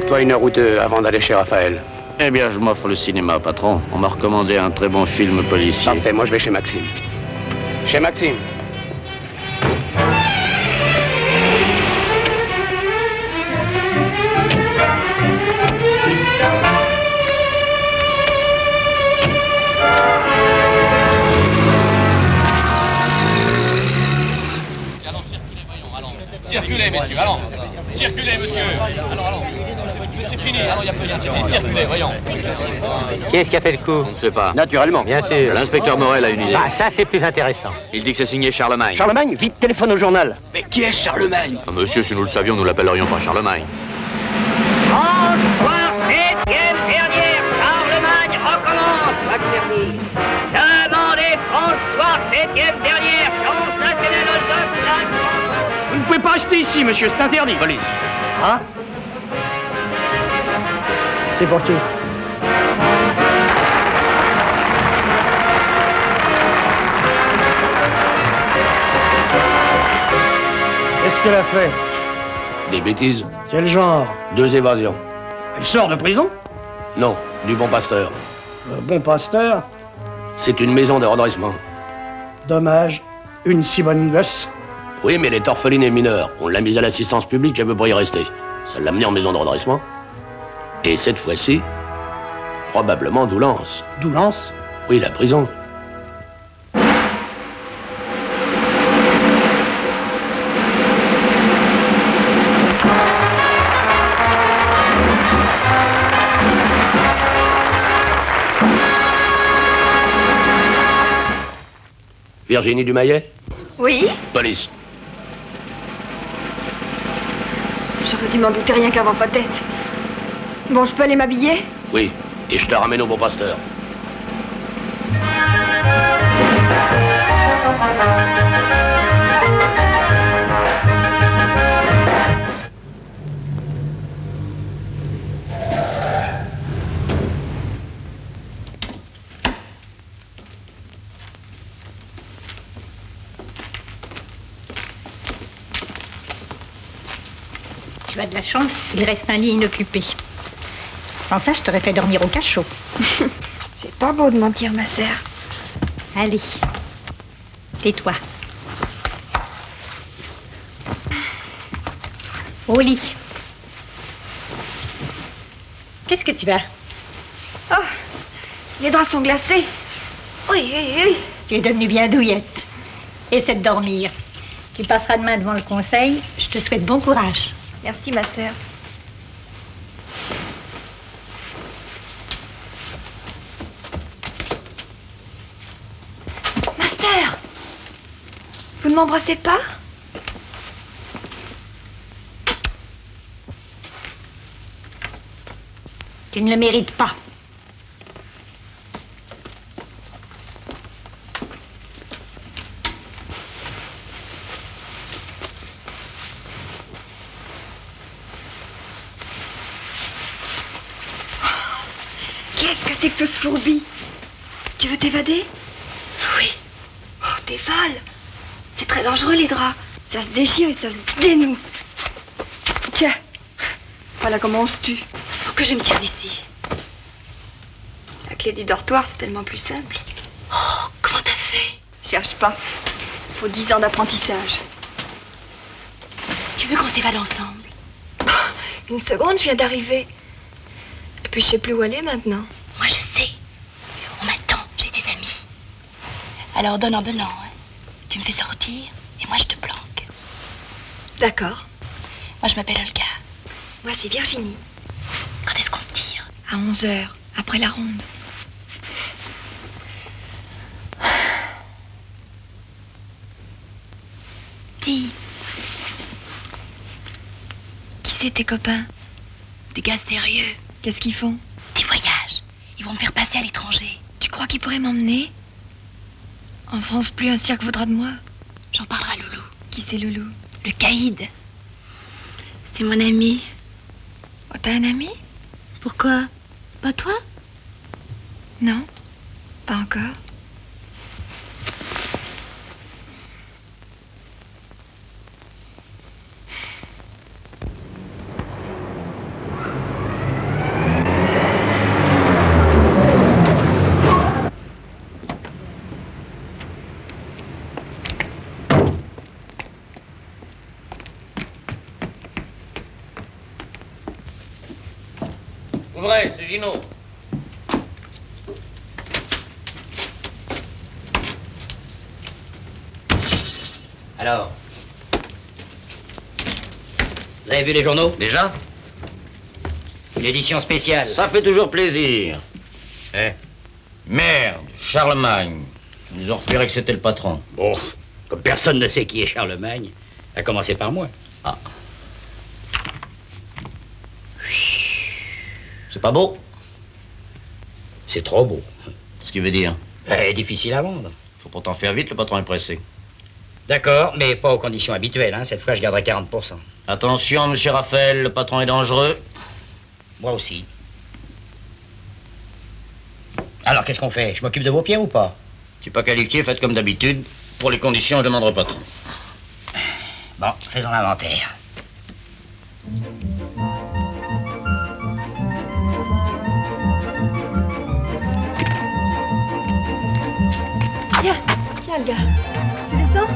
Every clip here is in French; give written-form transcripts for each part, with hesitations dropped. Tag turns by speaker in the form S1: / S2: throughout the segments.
S1: toi 1 heure ou 2 avant d'aller chez Raphaël.
S2: Eh bien, je m'offre le cinéma, patron. On m'a recommandé un très bon film policier.
S1: Parfait, moi je vais chez Maxime. Chez Maxime.
S3: Circulez, messieurs, allons. Circulez, monsieur. Allons. C'est fini, allons, il n'y a plus rien, c'est fini. Circulez, voyons.
S4: Qui est-ce qui a fait le coup?
S2: On ne sait pas.
S1: Naturellement.
S4: Bien sûr.
S2: L'inspecteur Morel a une idée.
S4: Ah, ça, c'est plus intéressant.
S2: Il dit que c'est signé Charlemagne.
S1: Charlemagne, vite, téléphone au journal. Mais qui est Charlemagne?
S2: Ah, monsieur, si nous le savions, nous l'appellerions pas Charlemagne.
S5: François 7e dernière, Charlemagne recommence. Merci. Demandez François 7e dernière, consacrez le
S1: Vous ne pouvez pas rester ici, monsieur, c'est interdit.
S2: Police.
S1: Hein? C'est pour qui? Qu'est-ce qu'elle a fait?
S6: Des bêtises.
S1: Quel genre?
S6: 2 évasions.
S1: Elle sort de prison?
S6: Non, du Bon Pasteur.
S1: Le Bon Pasteur?
S6: C'est une maison de redressement.
S1: Dommage. Une si bonne gosse.
S6: Oui, mais elle est orpheline et mineure. On l'a mise à l'assistance publique, elle veut pas y rester. Ça l'a menée en maison de redressement. Et cette fois-ci, probablement Doulance.
S1: Doulance?
S6: Oui, la prison. Virginie Dumayet?
S7: Oui,
S6: Police.
S7: j'aurais dû m'en douter rien qu'avant peut-être. Bon, je peux aller m'habiller?
S6: Oui, et je te ramène au Bon Pasteur.
S8: Tu as de la chance, il reste un lit inoccupé. Sans ça, je t'aurais fait dormir au cachot.
S7: C'est pas beau de mentir, ma sœur.
S8: Allez, tais-toi. Au lit. Qu'est-ce que tu as?
S7: Oh, les draps sont glacés. Oui.
S8: Tu es devenue bien douillette. Essaie de dormir. Tu passeras demain devant le conseil. Je te souhaite bon courage.
S7: Merci, ma sœur. Ma sœur! Vous ne m'embrassez pas?
S8: Tu ne le mérites pas.
S7: Qu'est-ce que c'est que tout ce fourbi? Tu veux t'évader? Oui. Oh, t'évales. C'est très dangereux, les draps. Ça se déchire et ça se dénoue. Tiens. Voilà comment on se tue. Faut que je me tire d'ici. La clé du dortoir, c'est tellement plus simple. Oh, comment t'as fait? Cherche pas. Faut 10 ans d'apprentissage. Tu veux qu'on s'évade ensemble? Une seconde, je viens d'arriver. Et puis je sais plus où aller maintenant.
S8: Moi, je sais. On m'attend, j'ai des amis. Alors, donnant, hein. Tu me fais sortir et moi, je te planque.
S7: D'accord.
S8: Moi, je m'appelle Olga.
S7: Moi, c'est Virginie.
S8: Quand est-ce qu'on se tire?
S7: À 11h, après la ronde. Dis. Qui c'est tes copains?
S8: Des gars sérieux.
S7: Qu'est-ce qu'ils font?
S8: Des voyages. Ils vont me faire passer à l'étranger.
S7: Tu crois qu'ils pourraient m'emmener? En France, plus un cirque vaudra de moi.
S8: J'en parlerai à Loulou.
S7: Qui c'est Loulou?
S8: Le caïd. C'est mon ami.
S7: Oh, t'as un ami?
S8: Pourquoi? Pas toi?
S7: Non, pas encore.
S2: Ouvrez, c'est Ginot.
S5: Alors, vous avez vu les journaux?
S2: Déjà?
S5: Une édition spéciale.
S2: Ça fait toujours plaisir. Eh, merde, Charlemagne. Ils ont repéré que c'était le patron.
S5: Bon, comme personne ne sait qui est Charlemagne, à commencer par moi.
S2: Ah. C'est pas beau?
S5: C'est trop beau.
S2: Ce qui veut dire?
S5: Difficile à vendre.
S2: Faut pourtant faire vite, le patron est pressé.
S5: D'accord, mais pas aux conditions habituelles, hein. Cette fois, je garderai 40%.
S2: Attention, monsieur Raphaël, le patron est dangereux.
S5: Moi aussi. Alors, qu'est-ce qu'on fait? Je m'occupe de vos pierres ou pas?
S2: Si pas qualifié, faites comme d'habitude. Pour les conditions, je demanderai pas trop.
S5: Bon, faisons l'inventaire.
S7: Tiens, le gars. Tu descends?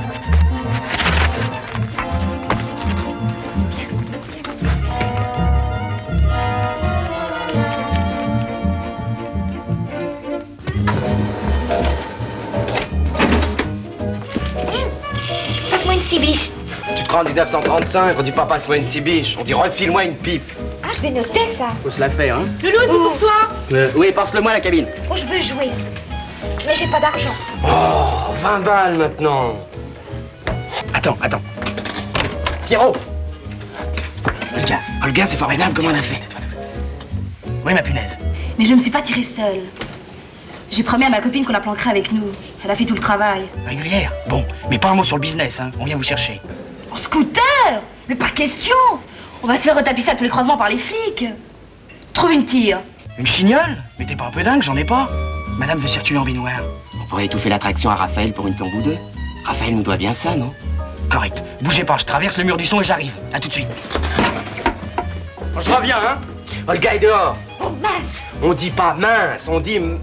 S8: Passe-moi une cibiche.
S9: Tu te crois en 1935, on dit pas passe-moi une cibiche, on dit refile-moi une pipe.
S8: Ah, je vais noter ça.
S9: Faut se la faire, hein.
S8: Loulou, c'est pour toi.
S9: Oui, passe-le-moi à la cabine.
S8: Oh, je veux jouer. Mais j'ai pas d'argent.
S9: Oh, 20 balles maintenant. Attends. Pierrot. Olga, c'est formidable comment elle a fait. Oui, ma punaise.
S8: Mais je me suis pas tirée seule. J'ai promis à ma copine qu'on la planquerait avec nous. Elle a fait tout le travail.
S9: Régulière. Bon, mais pas un mot sur le business, hein. On vient vous chercher.
S8: En scooter? Mais pas question. On va se faire retapisser à tous les croisements par les flics. Trouve une tire.
S9: Une chignole? Mais t'es pas un peu dingue, j'en ai pas. Madame veut circuler en binoir. On pourrait étouffer l'attraction à Raphaël pour une plombe ou deux. Raphaël nous doit bien ça, non? Correct. Bougez pas, je traverse le mur du son et j'arrive. À tout de suite. Je reviens, hein? Olga est dehors.
S8: Oh mince.
S9: On dit pas mince, on dit...
S8: Merde.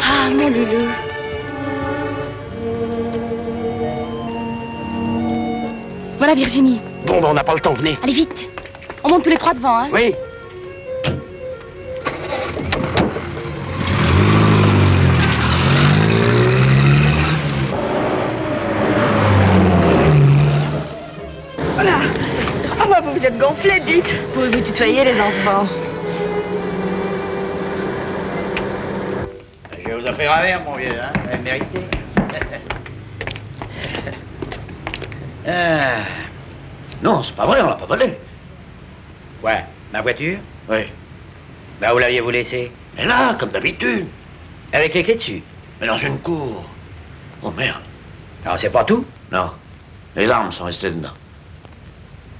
S8: Ah, mon loulou. Voilà Virginie.
S9: Bon, ben on n'a pas le temps, venez.
S8: Allez vite. On monte tous les trois devant, hein.
S9: Oui.
S7: Voilà. Ah bah vous êtes gonflés, dites.
S8: Pouvez-vous tutoyer les enfants?
S5: Je vous offrir un verre, mon vieux, hein. Vous avez mérité. Ah.
S2: Non, c'est pas vrai, on l'a pas volé.
S5: Ouais, ma voiture?
S2: Oui.
S5: Bah, où l'aviez-vous laissée?
S2: Et là, comme d'habitude.
S5: Avec les clés dessus.
S2: Mais dans une cour. Oh merde.
S5: Alors, c'est pas tout?
S2: Non. Les armes sont restées dedans.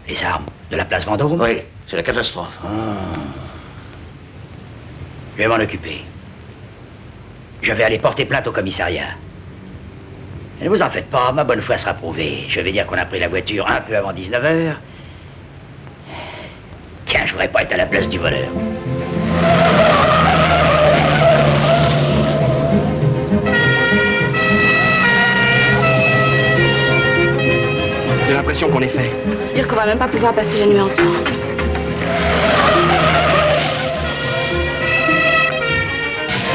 S5: Les armes de la place Vendôme?
S2: Oui, c'est la catastrophe.
S5: Ah. Je vais m'en occuper. Je vais aller porter plainte au commissariat. Ne vous en faites pas, ma bonne foi sera prouvée. Je vais dire qu'on a pris la voiture un peu avant 19h. Tiens, je voudrais pas être à la place du voleur.
S9: J'ai l'impression qu'on est fait.
S8: Dire qu'on va même pas pouvoir passer la nuit ensemble.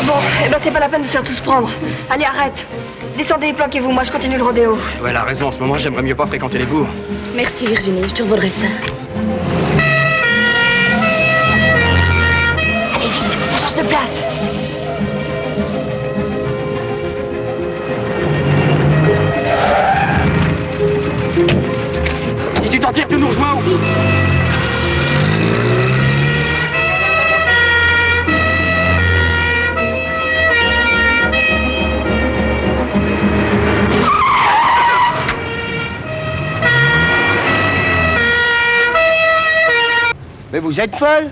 S7: Bon, eh ben c'est pas la peine de se faire tous prendre. Allez, arrête. Descendez et planquez-vous, moi je continue le rodéo.
S9: Ouais, elle a raison, en ce moment j'aimerais mieux pas fréquenter les bourgs.
S8: Merci Virginie, je te revaudrai ça. Allez vite, on change de place.
S9: Si tu t'en tires, tu nous rejoins.
S10: Mais
S9: vous êtes folle?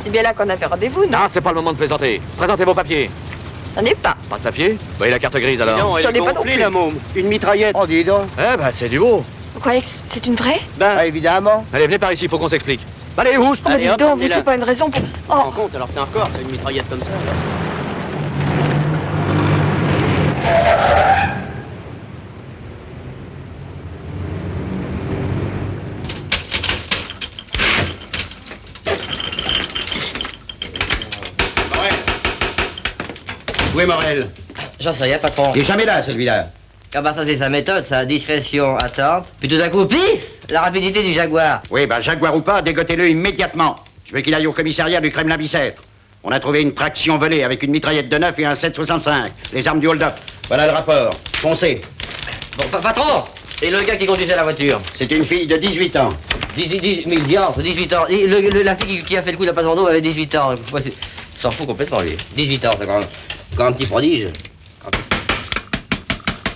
S7: C'est bien là qu'on avait rendez-vous, non?
S6: Non, c'est pas le moment de plaisanter. Présentez vos papiers.
S7: J'en ai pas.
S6: Pas de papier? Voyez la carte grise alors.
S7: J'en ai pas non plus.
S9: la môme. Une mitraillette. Oh, dis donc.
S6: Eh ben, c'est du beau.
S7: Vous croyez que c'est une vraie?
S9: Ben, évidemment.
S6: Allez, venez par ici, faut qu'on s'explique. Allez, oust.
S7: Oh, dis donc, vous, c'est pas une raison pour... Oh,
S9: compte, alors c'est encore, c'est une mitraillette comme ça.
S5: Où est Morel?
S4: J'en sais rien, patron.
S5: Il est jamais là, celui-là.
S4: Ah bah ça c'est sa méthode, sa discrétion, attente. Puis tout d'un coup, pif, la rapidité du Jaguar.
S5: Oui, ben Jaguar ou pas, dégotez-le immédiatement. Je veux qu'il aille au commissariat du Kremlin-Bicêtre. On a trouvé une traction volée avec une mitraillette de 9 et un 7,65. Les armes du hold-up. Voilà le rapport. Foncez.
S4: Bon, patron. Et le gars qui conduisait la voiture?
S5: C'est une fille de 18 ans.
S4: 18 ans. Et la fille qui a fait le coup de la passe en dos avait 18 ans. Il s'en fout complètement, lui. 18 ans, c'est quand même un petit prodige.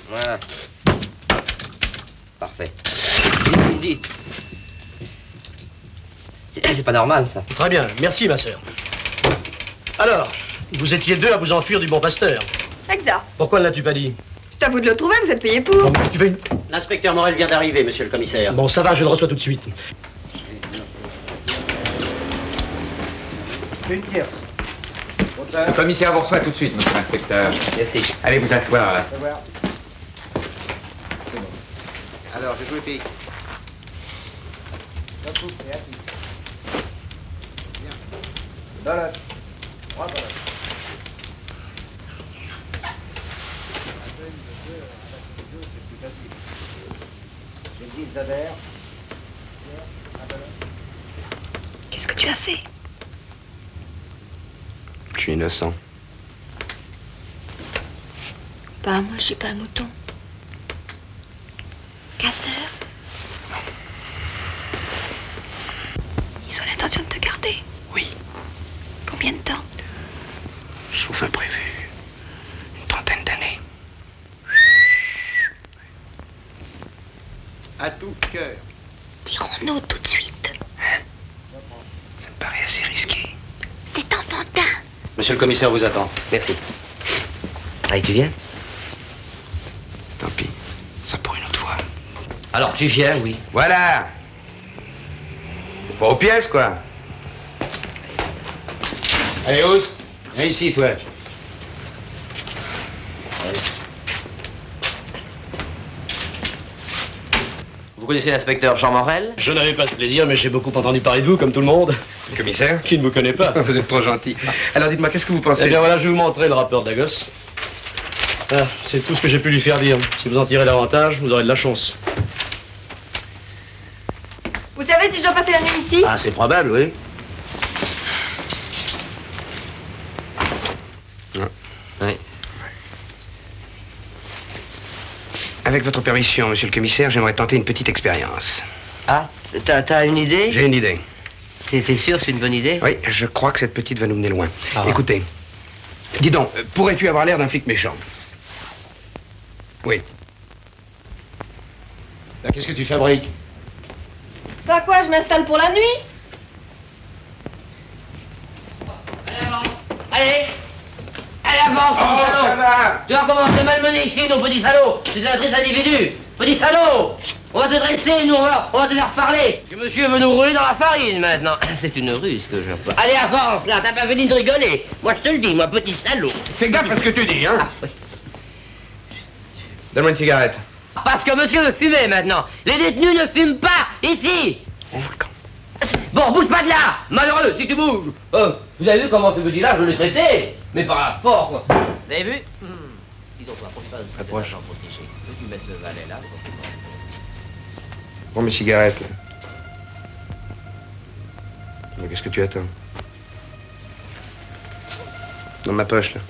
S4: Voilà. Parfait. Dites. C'est pas normal, ça.
S10: Très bien, merci ma sœur. Alors, vous étiez deux à vous enfuir du bon pasteur.
S7: exact.
S10: Pourquoi ne l'as-tu pas dit?
S7: C'est à vous de le trouver, vous êtes payé pour.
S10: Bon, tu fais...
S9: L'inspecteur Morel vient d'arriver, monsieur le commissaire.
S10: Bon, ça va, je le reçois tout de suite.
S9: Une tierce.
S2: Le commissaire vous reçoit tout de suite, monsieur l'inspecteur.
S4: Merci.
S2: Allez vous asseoir là.
S9: Alors, je vous le pique.
S7: Qu'est-ce que tu as fait?
S9: Je suis innocent.
S7: Bah, moi, je suis pas un mouton. Casseur? Ils ont l'intention de te garder?
S9: Oui.
S7: Combien de temps?
S9: Sauf imprévu. Une trentaine d'années. À tout cœur.
S7: Dirons-nous tout de suite.
S9: Ça me paraît assez risqué.
S7: C'est enfantin.
S9: Monsieur le commissaire vous attend.
S4: Merci. Allez, tu viens?
S9: Tant pis. Ça pour une autre fois.
S4: Alors, tu viens, oui.
S9: Voilà. Pas aux pièces, quoi. Allez, Ous. Viens ici, toi.
S4: Vous connaissez l'inspecteur Jean Morel?
S10: Je n'avais pas ce plaisir, mais j'ai beaucoup entendu parler de vous, comme tout le monde.
S9: Commissaire?
S10: Qui ne vous connaît pas?
S9: Vous êtes trop gentil. Alors, dites-moi, qu'est-ce que vous pensez?
S10: Eh bien voilà, je vais vous montrer le rapport d'Agos. Ah, c'est tout ce que j'ai pu lui faire dire. Si vous en tirez davantage, vous aurez de la chance.
S7: Vous savez si je dois passer la nuit ici?
S9: Ah, c'est probable, oui.
S4: Oui.
S9: Avec votre permission, monsieur le commissaire, j'aimerais tenter une petite expérience.
S4: Ah, t'as une idée?
S9: J'ai une idée.
S4: T'es sûr que c'est une bonne idée?
S9: Oui, je crois que cette petite va nous mener loin.
S10: Ah.
S9: Écoutez, dis donc, pourrais-tu avoir l'air d'un flic méchant? Oui.
S2: Là, qu'est-ce que tu fabriques?
S7: Pas quoi, je m'installe pour la nuit?
S4: Allez! Allez, avance, petit salaud! Tu vas commencer malmené ici, nos petits salauds! C'est un triste individu! Petit salaud! On va te dresser, nous, on va te faire parler! Que monsieur veut nous rouler dans la farine, maintenant! C'est une ruse que j'emploie. Allez, avance, là! T'as pas fini de rigoler! Moi, je te le dis, moi, petit salaud!
S9: Fais gaffe à ce que tu dis, hein?
S4: Ah, oui.
S9: Donne-moi une cigarette.
S4: Parce que monsieur veut fumer, maintenant! Les détenus ne fument pas, ici!
S9: Ouvre le camp.
S4: Bon, bouge pas de là! Malheureux, si tu bouges! Vous avez vu comment ce petit-là, je l'ai traité? Mais par la force, quoi! Vous avez vu? Dis donc, on va pas
S9: Approche.
S4: d'argent protégé. Peux-tu mettre le valet là?
S9: Prends mes cigarettes. Là. Mais qu'est-ce que tu attends? Dans ma poche, là.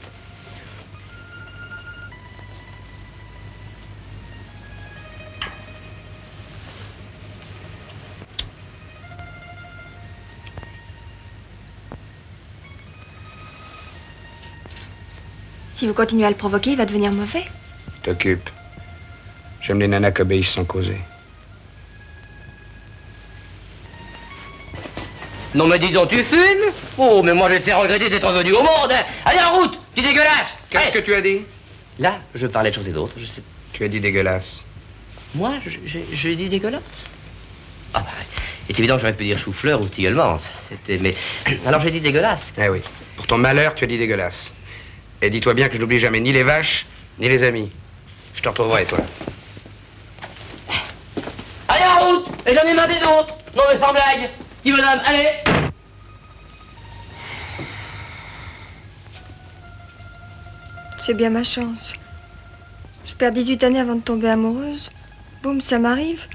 S7: Si vous continuez à le provoquer, il va devenir mauvais.
S9: T'occupe. J'aime les nanas qui obéissent sans causer.
S4: Non mais dis donc, tu fumes? Oh, mais moi je vais te faire regretter d'être venu au monde, hein. Allez, en route, tu dégueulasse.
S9: Qu'est-ce que tu as dit?
S4: Là, je parlais de choses et d'autres, je sais.
S9: Tu as dit dégueulasse.
S4: Moi, je dis dégueulasse. Ah bah, c'est évident que j'aurais pu dire chou-fleur ou tilleul. C'était... Mais... Alors j'ai dit dégueulasse.
S9: Eh oui. Pour ton malheur, tu as dit dégueulasse. Et dis-toi bien que je n'oublie jamais ni les vaches, ni les amis. Je te retrouverai, toi.
S4: Allez, en route. Et j'en ai marre des d'autres. Non mais sans blague. Petit bonhomme, allez.
S7: C'est bien ma chance. Je perds 18 années avant de tomber amoureuse. Boum, ça m'arrive.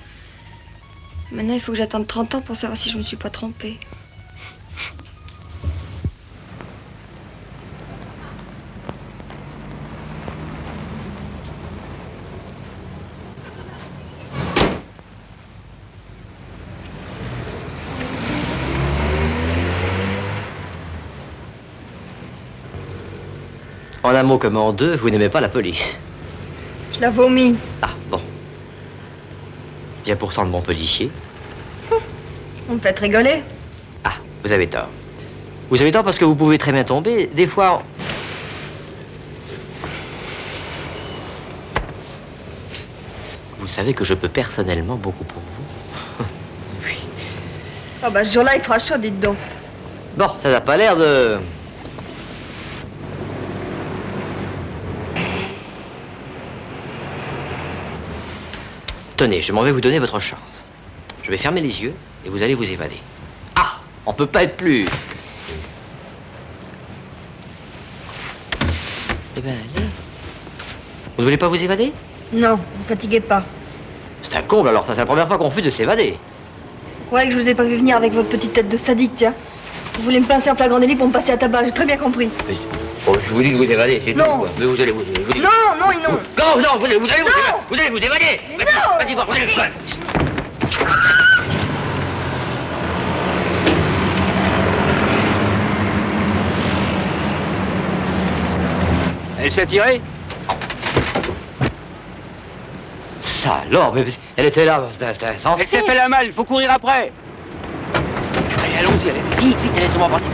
S7: Maintenant, il faut que j'attende 30 ans pour savoir si je me suis pas trompée.
S4: En un mot comme en deux, vous n'aimez pas la police.
S7: Je la vomis.
S4: Ah, bon. Il y a pourtant de bons policiers.
S7: Vous me faites rigoler.
S4: Ah, vous avez tort. Vous avez tort parce que vous pouvez très bien tomber. Des fois... Vous savez que je peux personnellement beaucoup pour vous. Oui.
S7: Ah bah ce jour-là, il fera chaud, dites donc.
S4: Bon, ça n'a pas l'air de... Tenez, je m'en vais vous donner votre chance. Je vais fermer les yeux et vous allez vous évader. Ah, on peut pas être plus... Eh ben, allez. Vous ne voulez pas vous évader?
S7: Non, ne vous fatiguez pas.
S4: C'est un comble alors, ça c'est la première fois qu'on refuse de s'évader.
S7: Vous croyez que je vous ai pas vu venir avec votre petite tête de sadique, tiens? Vous voulez me pincer en flagrant délit pour me passer à tabac, j'ai très bien compris.
S4: Mais, oh, je vous dis de vous évader, c'est tout.
S7: Non.
S4: Quoi. Mais vous allez vous... dis...
S7: Non, non et non.
S4: Non, non, vous allez vous
S7: Non.
S4: évader. Vous allez vous évader.
S7: Mais non.
S4: Vas-y, vous allez le...
S10: Elle s'est tirée?
S4: Ça alors, mais elle était là, c'était insensé.
S10: Elle s'est fait la malle, il faut courir après.
S4: Allez, allons-y, allez, vite, vite, elle est sûrement partie.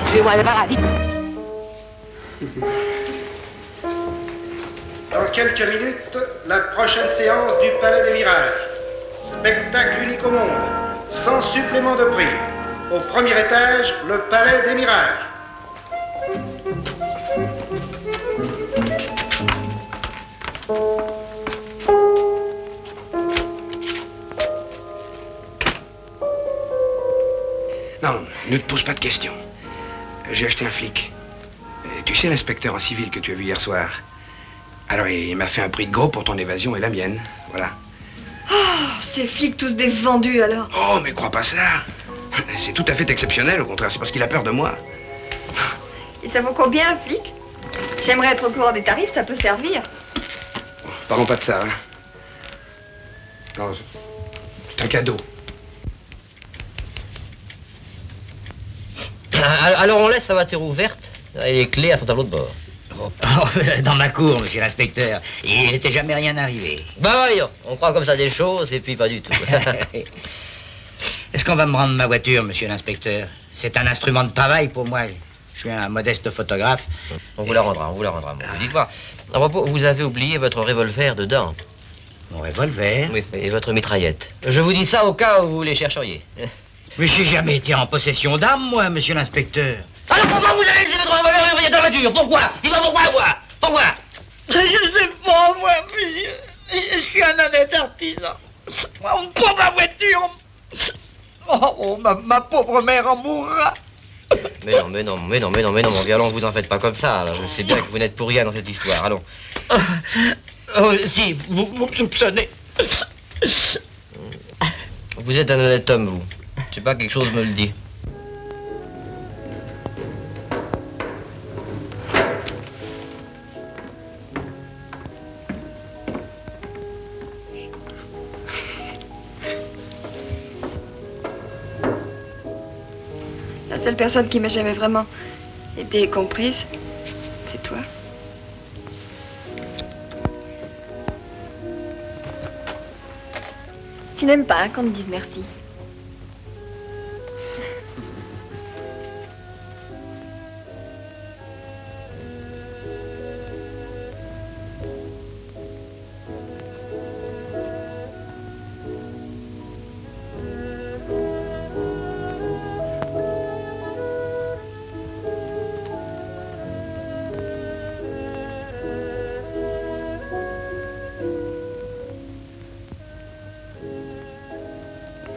S4: Suivez-moi, allez, va, vite.
S11: Dans quelques minutes, la prochaine séance du Palais des Mirages. Spectacle unique au monde, sans supplément de prix. Au premier étage, le Palais des Mirages.
S9: Non, ne te pose pas de questions. J'ai acheté un flic. Tu sais l'inspecteur en civil que tu as vu hier soir? Alors il m'a fait un prix de gros pour ton évasion et la mienne. Voilà.
S7: Oh, ces flics tous des vendus alors.
S9: Oh, mais crois pas ça. C'est tout à fait exceptionnel, au contraire. C'est parce qu'il a peur de moi.
S7: Et ça vaut combien un flic? J'aimerais être au courant des tarifs, ça peut servir.
S9: Parlons pas de ça, hein. Non, c'est un cadeau.
S4: Alors on laisse sa voiture ouverte et les clés à son tableau de bord.
S5: Dans ma cour, monsieur l'inspecteur. Il n'était jamais rien arrivé.
S4: Bah voyons, on croit comme ça des choses et puis pas du tout.
S5: Est-ce qu'on va me rendre ma voiture, monsieur l'inspecteur? C'est un instrument de travail pour moi. Je suis un modeste photographe.
S4: On vous la rendra, on vous la rendra. Bon, dites-moi, à propos, vous avez oublié votre revolver dedans.
S5: Mon revolver?
S4: Oui, et votre mitraillette. Je vous dis ça au cas où vous les chercheriez.
S5: Mais j'ai jamais été en possession d'armes, moi, monsieur l'inspecteur.
S4: Alors pourquoi vous avez laissé votre revolver dans la voiture? Pourquoi? Dis-moi pourquoi, moi? Pourquoi?
S5: Je sais pas, moi, monsieur. Je suis un honnête artisan. On me prend ma voiture. Oh, ma pauvre mère en mourra.
S4: Mais non, mon vieux, allons, vous en faites pas comme ça. Alors, je sais bien que vous n'êtes pour rien dans cette histoire, allons.
S5: Oh, si, vous me soupçonnez.
S4: Vous êtes un honnête homme, vous. Je sais pas, quelque chose me le dit.
S7: La seule personne qui m'a jamais vraiment aidée et comprise, c'est toi. Tu n'aimes pas hein, qu'on te dise merci.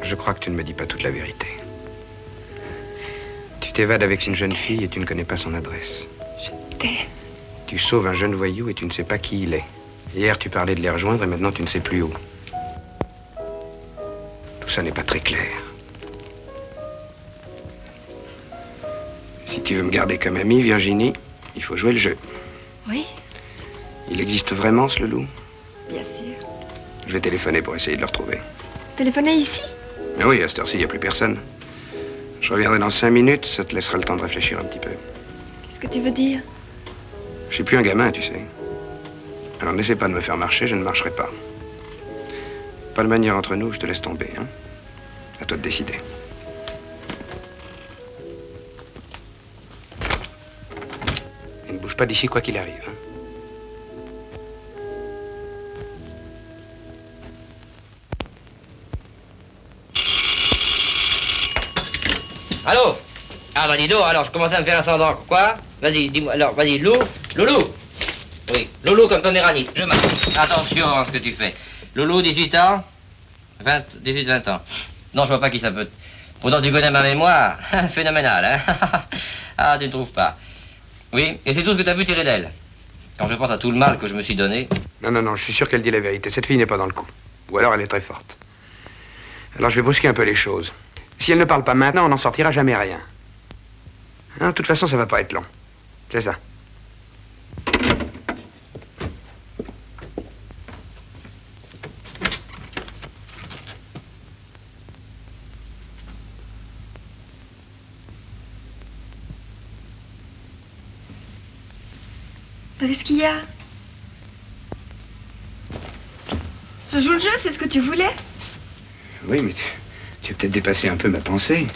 S12: Je crois que tu ne me dis pas toute la vérité. Tu t'évades avec une jeune fille et tu ne connais pas son adresse. Tu sauves un jeune voyou et tu ne sais pas qui il est. Hier, tu parlais de les rejoindre et maintenant tu ne sais plus où. Tout ça n'est pas très clair. Si tu veux me garder comme amie, Virginie, il faut jouer le jeu.
S7: Oui,
S12: Il existe vraiment, ce Leloup?
S7: bien sûr.
S12: Je vais téléphoner pour essayer de le retrouver.
S7: Téléphoner ici?
S12: Mais oui, à cette heure-ci, il n'y a plus personne. Je reviendrai dans 5 minutes, ça te laissera le temps de réfléchir un petit peu.
S7: Qu'est-ce que tu veux dire?
S12: Je suis plus un gamin, tu sais. Alors n'essaie pas de me faire marcher, je ne marcherai pas. Pas de manière entre nous, je te laisse tomber, hein. À toi de décider. Et ne bouge pas d'ici quoi qu'il arrive, hein.
S4: Allô? Ah bah dis donc, alors je commence à me faire ascendant. Quoi? Vas-y, dis-moi, alors, vas-y, Loulou? Oui, Loulou comme Poméranie. Je marche. Attention à ce que tu fais. Loulou, 18 ans? 18-20 ans. Non, je vois pas qui ça peut... Pourtant, tu connais ma mémoire. Phénoménal, hein? Ah, tu ne trouves pas. Oui, et c'est tout ce que tu as vu tirer d'elle. Quand je pense à tout le mal que je me suis donné...
S12: Non, je suis sûr qu'elle dit la vérité. Cette fille n'est pas dans le coup. Ou alors elle est très forte. Alors je vais brusquer un peu les choses. Si elle ne parle pas maintenant, on n'en sortira jamais rien. Hein, de toute façon, ça va pas être long. C'est ça.
S7: Qu'est-ce qu'il y a? Je joue le jeu, c'est ce que tu voulais?
S12: Oui, mais tu as peut-être dépassé un peu ma pensée.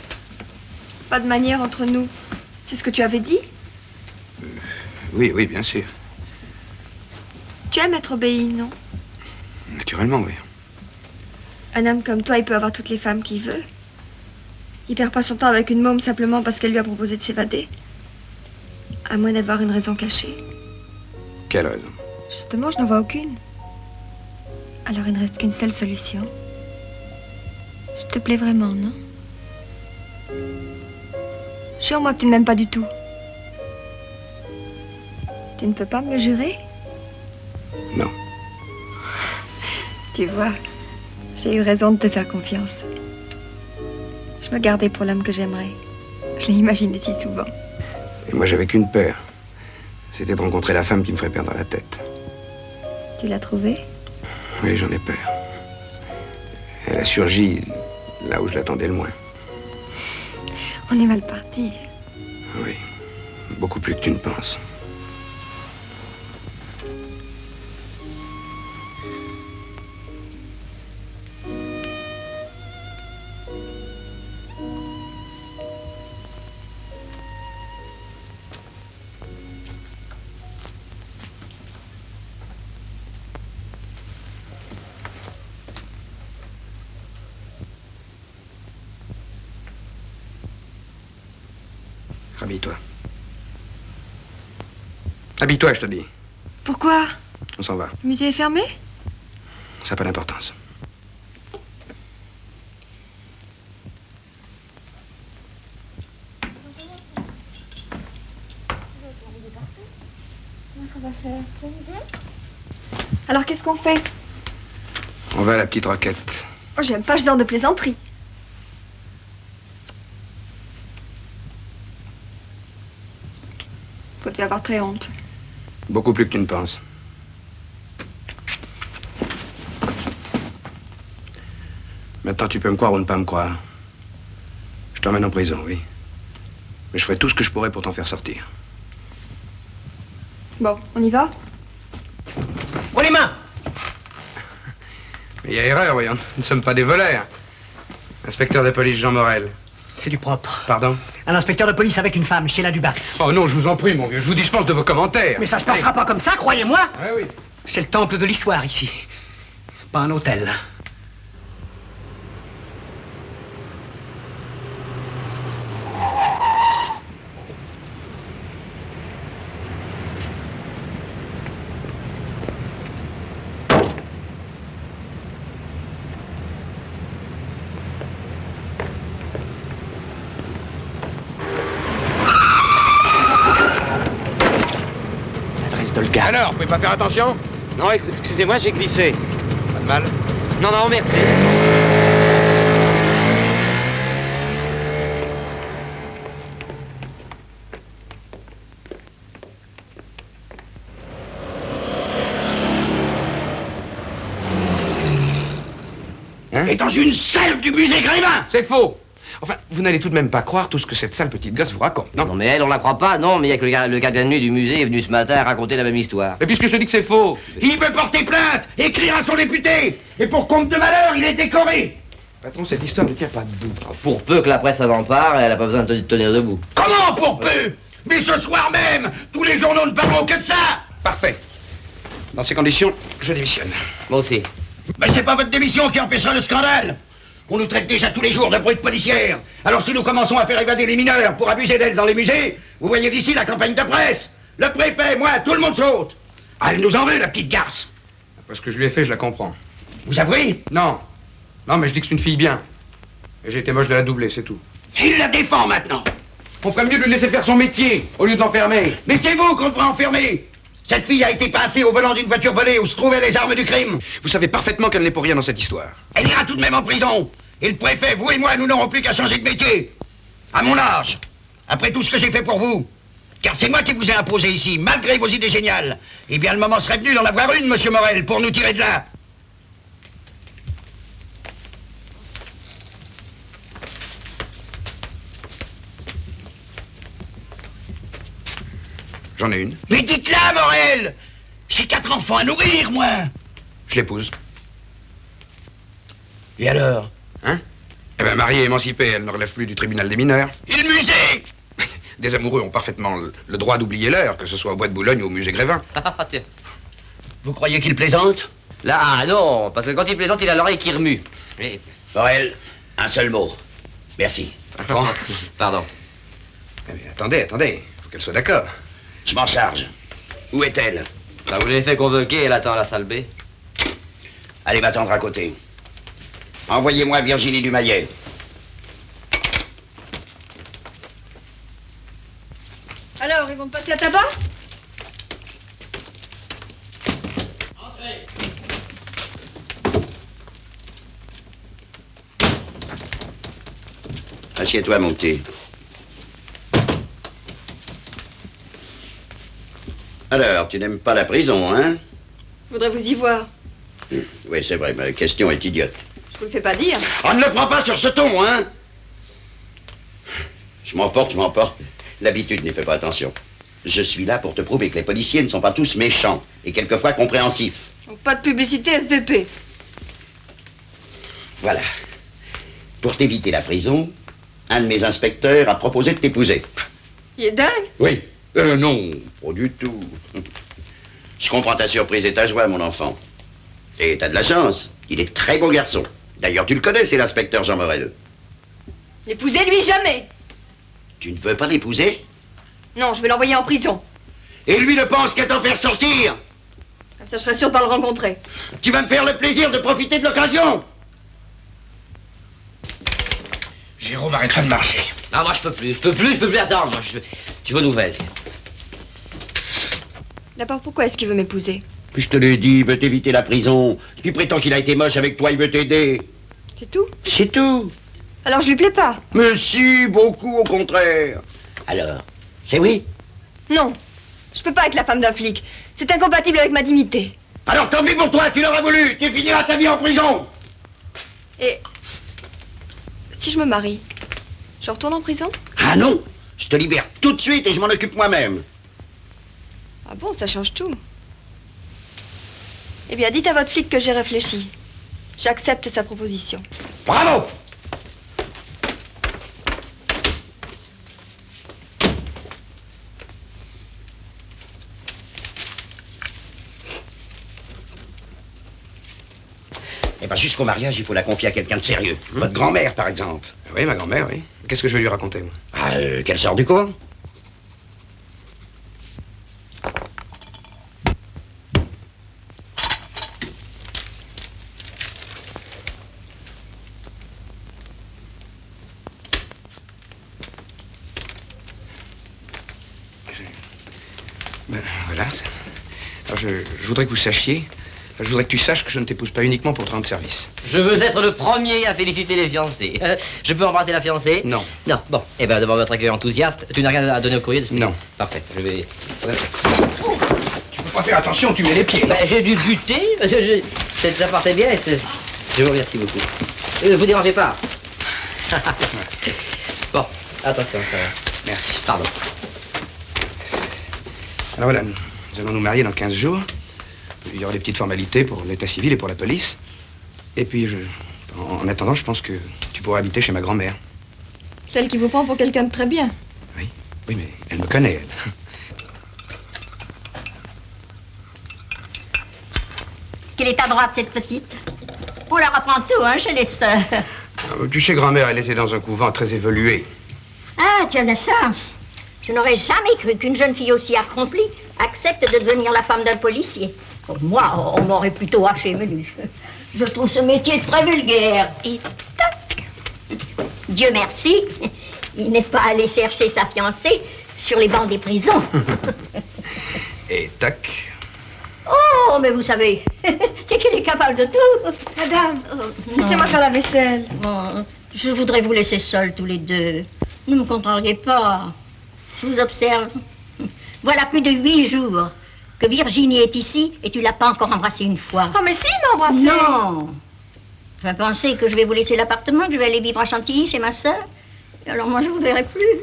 S7: Pas de manière entre nous. C'est ce que tu avais dit?
S12: Oui, bien sûr.
S7: Tu aimes être obéi, non?
S12: Naturellement, oui.
S7: Un homme comme toi, il peut avoir toutes les femmes qu'il veut. Il perd pas son temps avec une môme simplement parce qu'elle lui a proposé de s'évader. À moins d'avoir une raison cachée.
S12: Quelle raison?
S7: Justement, je n'en vois aucune. Alors il ne reste qu'une seule solution. Je te plais vraiment, non? Jure-moi que tu ne m'aimes pas du tout. Tu ne peux pas me le jurer?
S12: Non.
S7: Tu vois, j'ai eu raison de te faire confiance. Je me gardais pour l'homme que j'aimerais. Je l'ai imaginé si souvent.
S12: Et moi, j'avais qu'une peur. C'était de rencontrer la femme qui me ferait perdre la tête.
S7: Tu l'as trouvée?
S12: Oui, j'en ai peur. Elle a surgi là où je l'attendais le moins.
S7: On est mal parti.
S12: Oui, beaucoup plus que tu ne penses. Habille-toi. Habille-toi, je te dis.
S7: Pourquoi?
S12: On s'en va.
S7: Le musée est fermé?
S12: Ça n'a pas d'importance.
S7: Alors qu'est-ce qu'on fait?
S12: On va à la petite roquette.
S7: Oh, j'aime pas ce genre de plaisanterie. Vous devez avoir très honte.
S12: Beaucoup plus que tu ne penses. Maintenant, tu peux me croire ou ne pas me croire. Je t'emmène en prison, oui. Mais je ferai tout ce que je pourrai pour t'en faire sortir.
S7: Bon, on y va?
S9: Prends les mains!
S12: Mais il y a erreur, voyons. Nous ne sommes pas des voleurs. Inspecteur de police Jean Morel.
S9: C'est du propre.
S12: Pardon?
S9: Un inspecteur de police avec une femme, Sheila Dubac.
S12: Oh non, je vous en prie, mon vieux. Je vous dispense de vos commentaires.
S9: Mais ça se passera pas comme ça, croyez-moi.
S12: Oui, oui.
S9: C'est le temple de l'histoire ici. Pas un hôtel.
S12: Alors, vous pouvez pas faire attention?
S13: Non, excusez-moi, j'ai glissé.
S12: Pas de mal?
S13: Non, non, merci.
S12: Hein?
S5: Et dans une salle du musée Grévin!
S12: C'est faux! Enfin, vous n'allez tout de même pas croire tout ce que cette sale petite gosse vous raconte, non?
S4: Non, mais elle, on la croit pas, non, mais il y a que le gardien de nuit du musée est venu ce matin raconter la même histoire.
S12: Et puisque je te dis que c'est faux,
S5: Il peut porter plainte, écrire à son député, et pour compte de malheur, il est décoré.
S12: patron, cette histoire ne tient pas debout.
S4: Pour peu que la presse s'en empare, elle a pas besoin de tenir debout.
S5: Comment pour peu? Mais ce soir même, tous les journaux ne parleront que de ça.
S12: Parfait. Dans ces conditions, je démissionne.
S4: Moi aussi.
S5: Mais c'est pas votre démission qui empêchera le scandale. On nous traite déjà tous les jours de brutes policières. Alors si nous commençons à faire évader les mineurs pour abuser d'elles dans les musées, vous voyez d'ici la campagne de presse. Le préfet, moi, tout le monde saute. Ah, elle nous en veut, la petite garce.
S12: Après ce que je lui ai fait, je la comprends.
S5: Vous avouez?
S12: Non. Non, mais je dis que c'est une fille bien. Et j'ai été moche de la doubler, c'est tout.
S5: Il la défend maintenant.
S12: On ferait mieux de lui laisser faire son métier, au lieu de l'enfermer.
S5: Mais c'est vous qu'on devrait enfermer. Cette fille a été passée au volant d'une voiture volée où se trouvaient les armes du crime.
S12: Vous savez parfaitement qu'elle n'est pour rien dans cette histoire.
S5: Elle ira tout de même en prison. Et le préfet, vous et moi, nous n'aurons plus qu'à changer de métier. À mon âge, après tout ce que j'ai fait pour vous, car c'est moi qui vous ai imposé ici, malgré vos idées géniales, eh bien le moment serait venu d'en avoir une, monsieur Morel, pour nous tirer de là.
S12: J'en ai une.
S5: Mais dites-la, Morel. J'ai 4 enfants à nourrir, moi.
S12: Je l'épouse.
S5: Et alors?
S12: Hein? Eh bien, mariée, émancipée, elle ne relève plus du tribunal des mineurs.
S5: Et le musée?
S12: Des amoureux ont parfaitement le droit d'oublier l'heure, que ce soit au Bois de Boulogne ou au musée Grévin.
S5: Vous croyez qu'il plaisante?
S4: Là, ah non, parce que quand il plaisante, il a l'oreille qui remue. Oui.
S5: Morel, un seul mot. Merci.
S4: Bon, pardon.
S12: Eh bien, attendez, faut qu'elle soit d'accord.
S5: Je m'en charge. Où est-elle?
S4: Bah, vous l'avez fait convoquer, elle attend à la salle B.
S5: Allez m'attendre à côté. Envoyez-moi Virginie Dumaillet.
S7: Alors, ils vont me passer à tabac?
S5: Assieds-toi, mon petit. Alors, tu n'aimes pas la prison, hein?
S7: Je voudrais vous y voir.
S5: Oui, c'est vrai, ma question est idiote.
S7: Je vous le fais pas dire.
S5: On ne le prend pas sur ce ton, hein? Je m'emporte. L'habitude n'y fait pas attention. Je suis là pour te prouver que les policiers ne sont pas tous méchants et quelquefois compréhensifs.
S7: Donc pas de publicité SVP.
S5: Voilà. Pour t'éviter la prison, un de mes inspecteurs a proposé de t'épouser.
S7: Il est dingue.
S5: Oui. Non, pas du tout. Je comprends ta surprise et ta joie, mon enfant. Et t'as de la chance. Il est très beau garçon. D'ailleurs, tu le connais, c'est l'inspecteur Jean Morel.
S7: L'épouser, lui, jamais.
S5: Tu ne veux pas l'épouser?
S7: Non, je vais l'envoyer en prison.
S5: Et lui ne pense qu'à t'en faire sortir.
S7: Comme ça, je serai sûr de pas le rencontrer.
S5: Tu vas me faire le plaisir de profiter de l'occasion.
S12: Jérôme arrêtera de marcher.
S4: Ah, moi, je peux plus attendre. Moi, tu veux nouvelles?
S7: D'abord, pourquoi est-ce qu'il veut m'épouser?
S5: Puis je te l'ai dit, il veut t'éviter la prison. Tu prétends qu'il a été moche avec toi, il veut t'aider.
S7: C'est tout?
S5: C'est tout.
S7: Alors, je lui plais pas?
S5: Mais si, beaucoup au contraire. Alors, c'est oui?
S7: Non. Je peux pas être la femme d'un flic. C'est incompatible avec ma dignité.
S5: Alors tant pis pour toi, tu l'auras voulu. Tu finiras ta vie en prison.
S7: Et si je me marie, je retourne en prison?
S5: Ah non, Je te libère tout de suite et je m'en occupe moi-même.
S7: Ah bon, ça change tout. Eh bien, dites à votre flic que j'ai réfléchi. J'accepte sa proposition.
S5: Bravo! Eh ben, jusqu'au mariage, il faut la confier à quelqu'un de sérieux. Votre grand-mère, par exemple.
S12: Oui, ma grand-mère, oui. Qu'est-ce que je vais lui raconter, moi?
S5: Ah, qu'elle sort du cours.
S12: Ben, voilà. Alors, je voudrais que vous sachiez, je voudrais que tu saches que je ne t'épouse pas uniquement pour te rendre service.
S4: Je veux être le premier à féliciter les fiancés. Je peux embrasser la fiancée?
S12: Non.
S4: Non, bon. Eh bien, devant votre accueil enthousiaste, tu n'as rien à donner au courrier?
S12: Non.
S4: Parfait, je vais...
S5: Tu peux pas faire attention, tu mets les pieds.
S4: Ben, j'ai dû buter, parce que ça partait bien. Je vous remercie beaucoup. Vous dérangez pas. Bon, attention, ça va.
S12: Merci.
S4: Pardon.
S12: Alors voilà, nous allons nous marier dans 15 jours. Il y aura des petites formalités pour l'état civil et pour la police. Et puis, en attendant, je pense que tu pourras habiter chez ma grand-mère.
S7: Celle qui vous prend pour quelqu'un de très bien.
S12: Oui, mais elle me connaît, elle.
S8: Qu'elle est à droite, cette petite. On leur apprend tout, hein, chez les sœurs.
S12: Tu sais, grand-mère, elle était dans un couvent très évolué.
S8: Ah, tu as de la chance. Je n'aurais jamais cru qu'une jeune fille aussi accomplie accepte de devenir la femme d'un policier. Pour moi, on m'aurait plutôt haché menu. Je trouve ce métier très vulgaire. Et tac! Dieu merci, il n'est pas allé chercher sa fiancée sur les bancs des prisons.
S12: Et tac.
S8: Oh, mais vous savez, c'est qu'elle est capable de tout.
S7: Madame, laissez-moi faire la vaisselle.
S8: Oh, je voudrais vous laisser seuls tous les deux. Ne me contrariez pas. Je vous observe. Voilà plus de 8 jours que Virginie est ici et tu l'as pas encore embrassée une fois.
S7: Oh, mais si, il m'a embrassé.
S8: Non. Enfin, pensez que je vais vous laisser l'appartement, que je vais aller vivre à Chantilly chez ma sœur. Et alors moi, je vous verrai plus.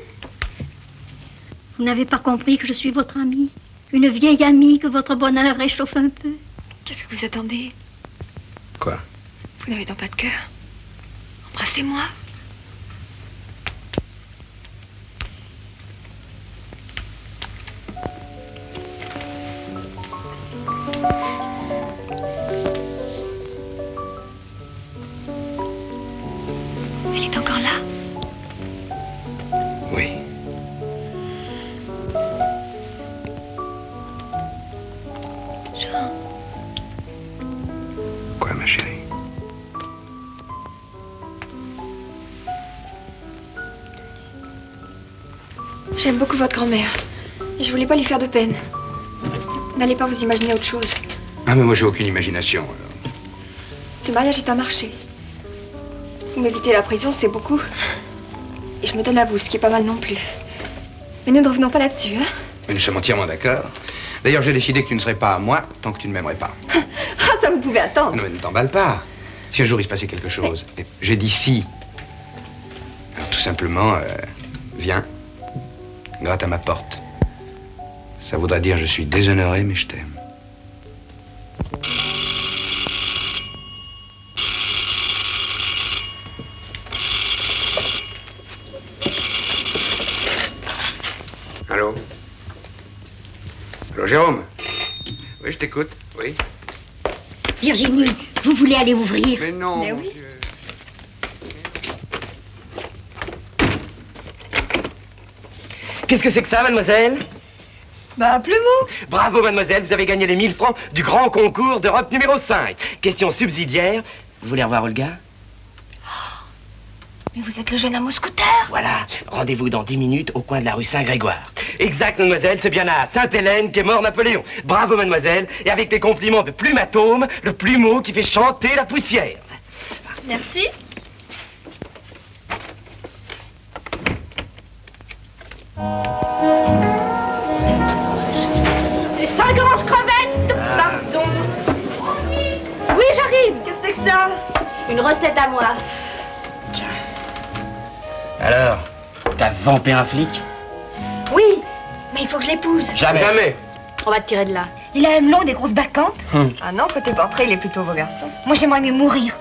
S8: Vous n'avez pas compris que je suis votre amie. Une vieille amie que votre bonheur réchauffe un peu.
S7: Qu'est-ce que vous attendez?
S12: Quoi?
S7: Vous n'avez donc pas de cœur? Embrassez-moi. Elle est encore là?
S12: Oui.
S7: Jean.
S12: Quoi, ma chérie?
S7: J'aime beaucoup votre grand-mère. Et je voulais pas lui faire de peine. N'allez pas vous imaginer autre chose.
S12: Ah, mais moi, j'ai aucune imagination, alors.
S7: Ce mariage est un marché. Vous m'évitez la prison, c'est beaucoup. Et je me donne à vous, ce qui est pas mal non plus. Mais nous ne revenons pas là-dessus, hein?
S12: Mais nous sommes entièrement d'accord. D'ailleurs, j'ai décidé que tu ne serais pas à moi tant que tu ne m'aimerais pas.
S7: Ah, ça vous pouvez attendre.
S12: Non, mais ne t'emballe pas. Si un jour il se passait quelque chose, j'ai dit si. Alors, tout simplement, viens, gratte à ma porte. Ça voudra dire je suis déshonoré, mais je t'aime. Allô? Allô, Jérôme? Oui, je t'écoute, oui.
S8: Virginie, vous voulez aller ouvrir?
S12: Mais non.
S7: Mais oui.
S9: Qu'est-ce que c'est que ça, mademoiselle?
S7: Bah, appelez-vous.
S9: Bravo, mademoiselle, vous avez gagné les 1000 francs du grand concours d'Europe numéro 5. Question subsidiaire. Vous voulez revoir Olga?
S7: Mais vous êtes le jeune homme au scooter.
S9: Voilà, rendez-vous dans 10 minutes au coin de la rue Saint-Grégoire. Exact, mademoiselle, c'est bien à Sainte-Hélène qu'est mort Napoléon. Bravo, mademoiselle, et avec les compliments de Plumatome, le plumeau qui fait chanter la poussière.
S7: Merci.
S8: Les 50 crevettes! Pardon. Oui, j'arrive.
S7: Qu'est-ce que c'est que ça?
S8: Une recette à moi.
S9: Alors, t'as vampé un flic?
S7: Mais il faut que je l'épouse.
S9: Jamais.
S8: On va te tirer de là.
S7: Il a un long, des grosses bacchantes. Ah non, côté portrait, il est plutôt beau garçon. Moi, j'aimerais mieux mourir.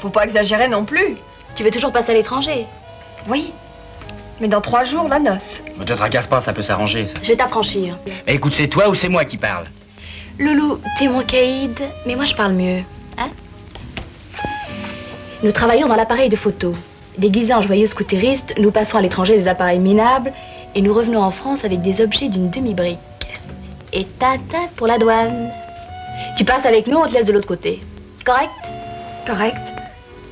S7: Faut pas exagérer non plus.
S8: Tu veux toujours passer à l'étranger?
S7: Oui. Mais dans 3 jours, la noce.
S9: Ne te tracasse pas, ça peut s'arranger, ça.
S8: Je vais t'affranchir.
S9: Écoute, c'est toi ou c'est moi qui parle?
S8: Loulou, t'es mon caïd, mais moi je parle mieux. Hein? Nous travaillons dans l'appareil de photo. Déguisés en joyeux scoutéristes, nous passons à l'étranger des appareils minables et nous revenons en France avec des objets d'une demi-brique. Et tata pour la douane. Tu passes avec nous, on te laisse de l'autre côté. Correct?
S7: Correct.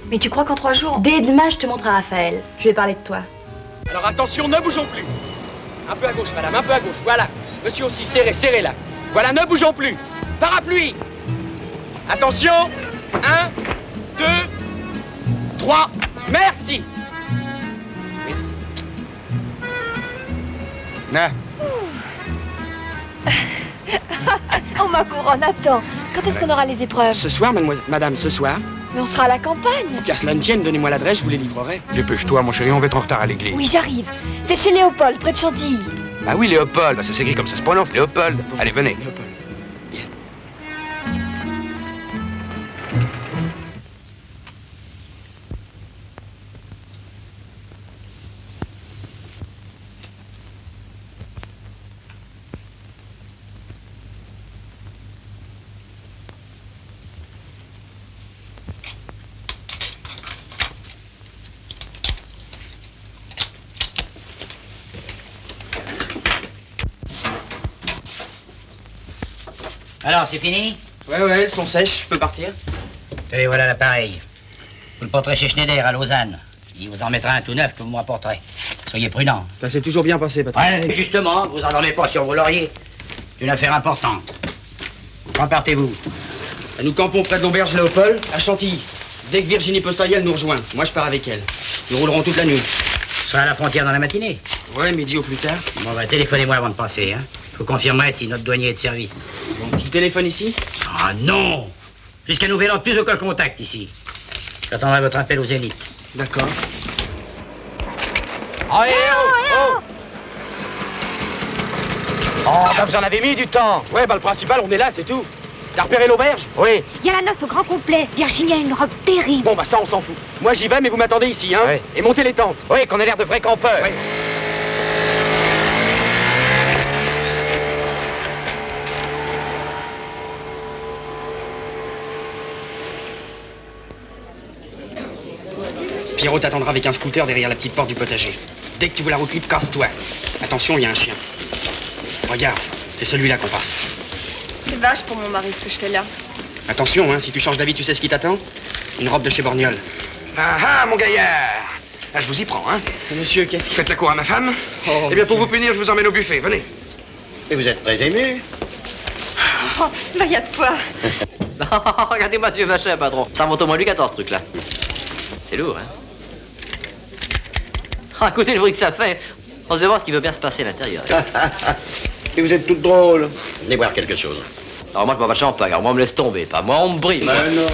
S7: Mais tu crois qu'en 3 jours...
S8: Dès demain, je te montre à Raphaël. Je vais parler de toi.
S3: Alors attention, ne bougeons plus. Un peu à gauche, madame, un peu à gauche. Voilà. Monsieur aussi, serrez, serrez là. Voilà, ne bougeons plus. Parapluie. Attention. 1, 2, 3. Merci. Merci.
S12: Na.
S7: Oh, ma couronne, attends. Quand est-ce qu'on aura les épreuves?
S9: Ce soir, madame, ce soir.
S7: Mais on sera à la campagne.
S9: Qu'à cela ne tienne, donnez-moi l'adresse, je vous les livrerai.
S12: Dépêche-toi, mon chéri, on va être en retard à l'église.
S7: Oui, j'arrive. C'est chez Léopold, près de Chantilly.
S12: Bah oui, Léopold, ça s'écrit comme ça se prononce, Léopold. Allez, venez.
S9: Léopold. Bien.
S4: Alors, c'est fini?
S9: Ouais, elles sont sèches, je peux partir.
S4: Et voilà l'appareil. Vous le porterez chez Schneider, à Lausanne. Il vous en mettra un tout neuf que vous me rapporterez. Soyez prudent.
S9: Ça s'est toujours bien passé, patron.
S4: Ouais, justement, vous en donnez pas sur vos lauriers. C'est une affaire importante. Quand partez-vous?
S9: Nous campons près de l'auberge Léopold, à Chantilly. Dès que Virginie Postariel nous rejoint, moi je pars avec elle. Nous roulerons toute la nuit.
S4: Vous serez à la frontière dans la matinée?
S9: Ouais, midi au plus tard.
S4: Bon, bah, téléphonez-moi avant de passer, hein. Je vous confirmerai si notre douanier est de service.
S9: Bon, je téléphone ici?
S4: Ah non! Jusqu'à nouvel ordre, plus aucun contact ici. J'attendrai votre appel au Zénith.
S9: D'accord.
S3: Allez, oh, bah vous en avez mis du temps. Ouais, bah le principal, on est là, c'est tout. T'as repéré l'auberge? Oui.
S7: Il y a la noce au grand complet. Virginie a une robe terrible.
S3: Bon, bah ça, on s'en fout. Moi, j'y vais, mais vous m'attendez ici, hein? Oui. Et montez les tentes. Oui, qu'on ait l'air de vrais campeurs. Oui.
S9: Pierrot t'attendra avec un scooter derrière la petite porte du potager. Dès que tu vois la route libre, casse-toi. Attention, il y a un chien. Regarde, c'est celui-là qu'on passe.
S7: C'est vache pour mon mari ce que je fais là.
S9: Attention, hein, si tu changes d'avis, tu sais ce qui t'attend? Une robe de chez Borgnol.
S12: Ah ah, mon gaillard. Ah, je vous y prends, hein.
S9: Monsieur, qu'est-ce que...
S12: Faites la cour à ma femme. Eh bien, pour vous punir, je vous emmène au buffet. Venez.
S2: Et vous êtes très ému.
S7: Oh, bah y a de quoi.
S13: Regardez-moi ce vieux machin, patron. Ça monte au moins du 14, ce truc-là. C'est lourd, hein? Ah, écoutez le bruit que ça fait. On se demande ce qui veut bien se passer à l'intérieur.
S2: Et vous êtes toute drôle. Venez boire quelque chose.
S13: Alors moi, je bois pas de champagne. Alors moi, on me laisse tomber. Pas moi, on me brille. Moi.
S2: non.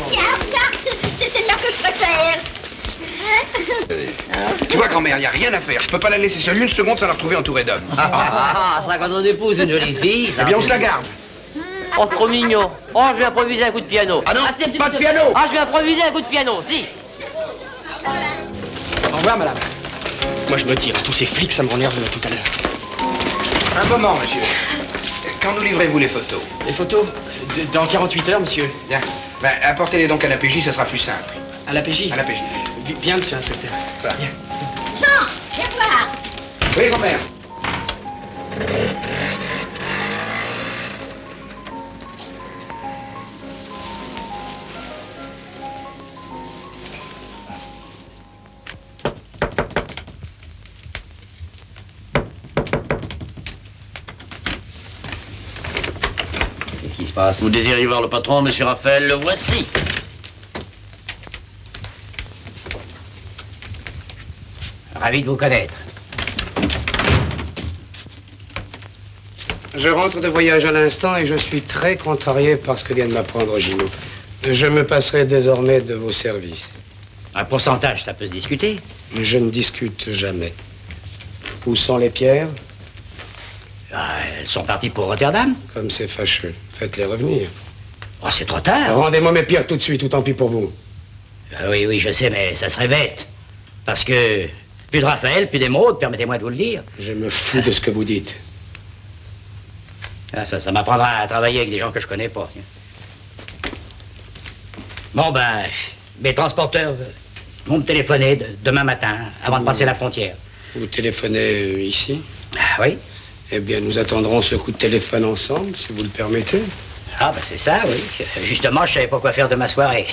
S8: C'est celle-là que je préfère.
S12: Tu vois, grand-mère, y a rien à faire. Je peux pas la laisser seule une seconde sans la retrouver entourée d'hommes.
S4: Ah, ça, quand on épouse une jolie fille...
S12: Eh bien, on se la garde.
S13: Oh, c'est trop mignon. Oh, je vais improviser un coup de piano.
S12: Ah non,
S13: c'est
S12: pas de piano.
S13: Ah, je vais improviser un coup de piano, si.
S9: Au revoir, madame. Moi, je me tire. Tous ces flics, ça me rend nerveux tout à l'heure.
S12: Un moment, monsieur. Quand nous livrez-vous les photos?
S9: Les photos? Dans 48 heures, monsieur.
S12: Bien. Ben, apportez-les donc à la PJ, ça sera plus simple.
S9: À la PJ?
S12: À la PJ.
S9: Bien, monsieur l'inspecteur.
S12: Ça va.
S9: Bien.
S8: Jean, viens voir.
S12: Oui, grand-mère.
S4: Qu'est-ce qui se passe?
S2: Vous désirez voir le patron, monsieur Raphaël, le voici.
S4: Ravi de vous connaître.
S14: Je rentre de voyage à l'instant et je suis très contrarié par ce que vient de m'apprendre Gino. Je me passerai désormais de vos services.
S4: Un pourcentage, ça peut se discuter.
S14: Je ne discute jamais. Où sont les pierres?
S4: Ah,
S15: Elles sont parties pour Rotterdam.
S14: Comme c'est fâcheux. Faites-les revenir.
S15: Oh, c'est trop tard.
S14: Rendez-moi mes pierres tout de suite, ou tant pis pour vous.
S15: Oui, oui, je sais, mais ça serait bête. Parce que plus de Raphaël, plus d'émeraude, permettez-moi de vous le dire.
S14: Je me fous de ce que vous dites.
S15: Ah, ça m'apprendra à travailler avec des gens que je connais pas. Bon, ben, mes transporteurs vont me téléphoner demain matin, avant de passer la frontière.
S14: Vous téléphonez ici?
S15: Ah oui.
S14: Eh bien, nous attendrons ce coup de téléphone ensemble, si vous le permettez.
S15: Ah, ben c'est ça, oui. Justement, je savais pas quoi faire de ma soirée.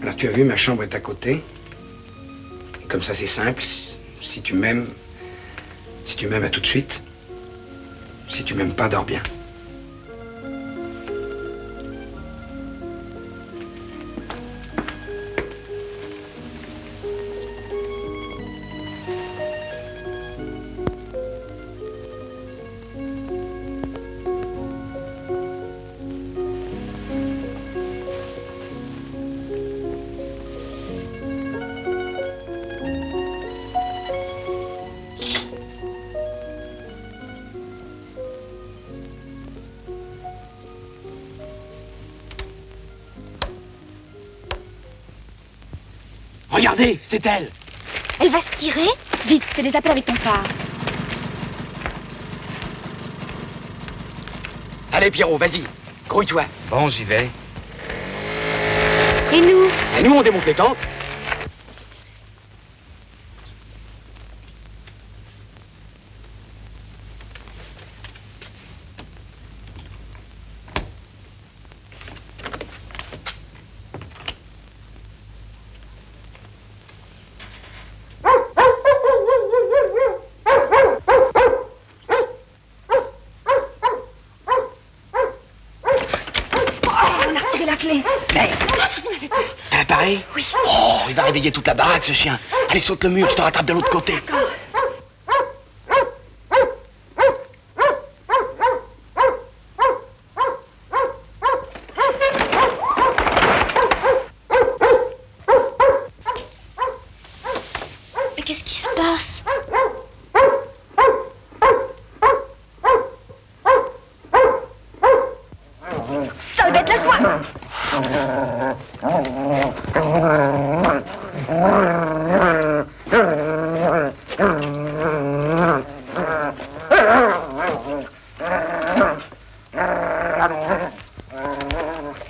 S12: Alors tu as vu, ma chambre est à côté. Comme ça c'est simple. Si tu m'aimes à tout de suite. Si tu m'aimes pas, dors bien.
S9: Regardez, c'est elle.
S7: Elle va se tirer? Vite, fais des appels avec ton phare.
S9: Allez, Pierrot, vas-y. Grouille-toi.
S12: Bon, j'y vais.
S7: Et nous?
S9: Et nous, on démonte les tentes.
S7: Oui.
S9: Oh, il va réveiller toute la baraque, ce chien. Allez, saute le mur, je te rattrape de l'autre côté.
S7: D'accord. Mais qu'est-ce qui se passe? Sale bête, laisse-moi!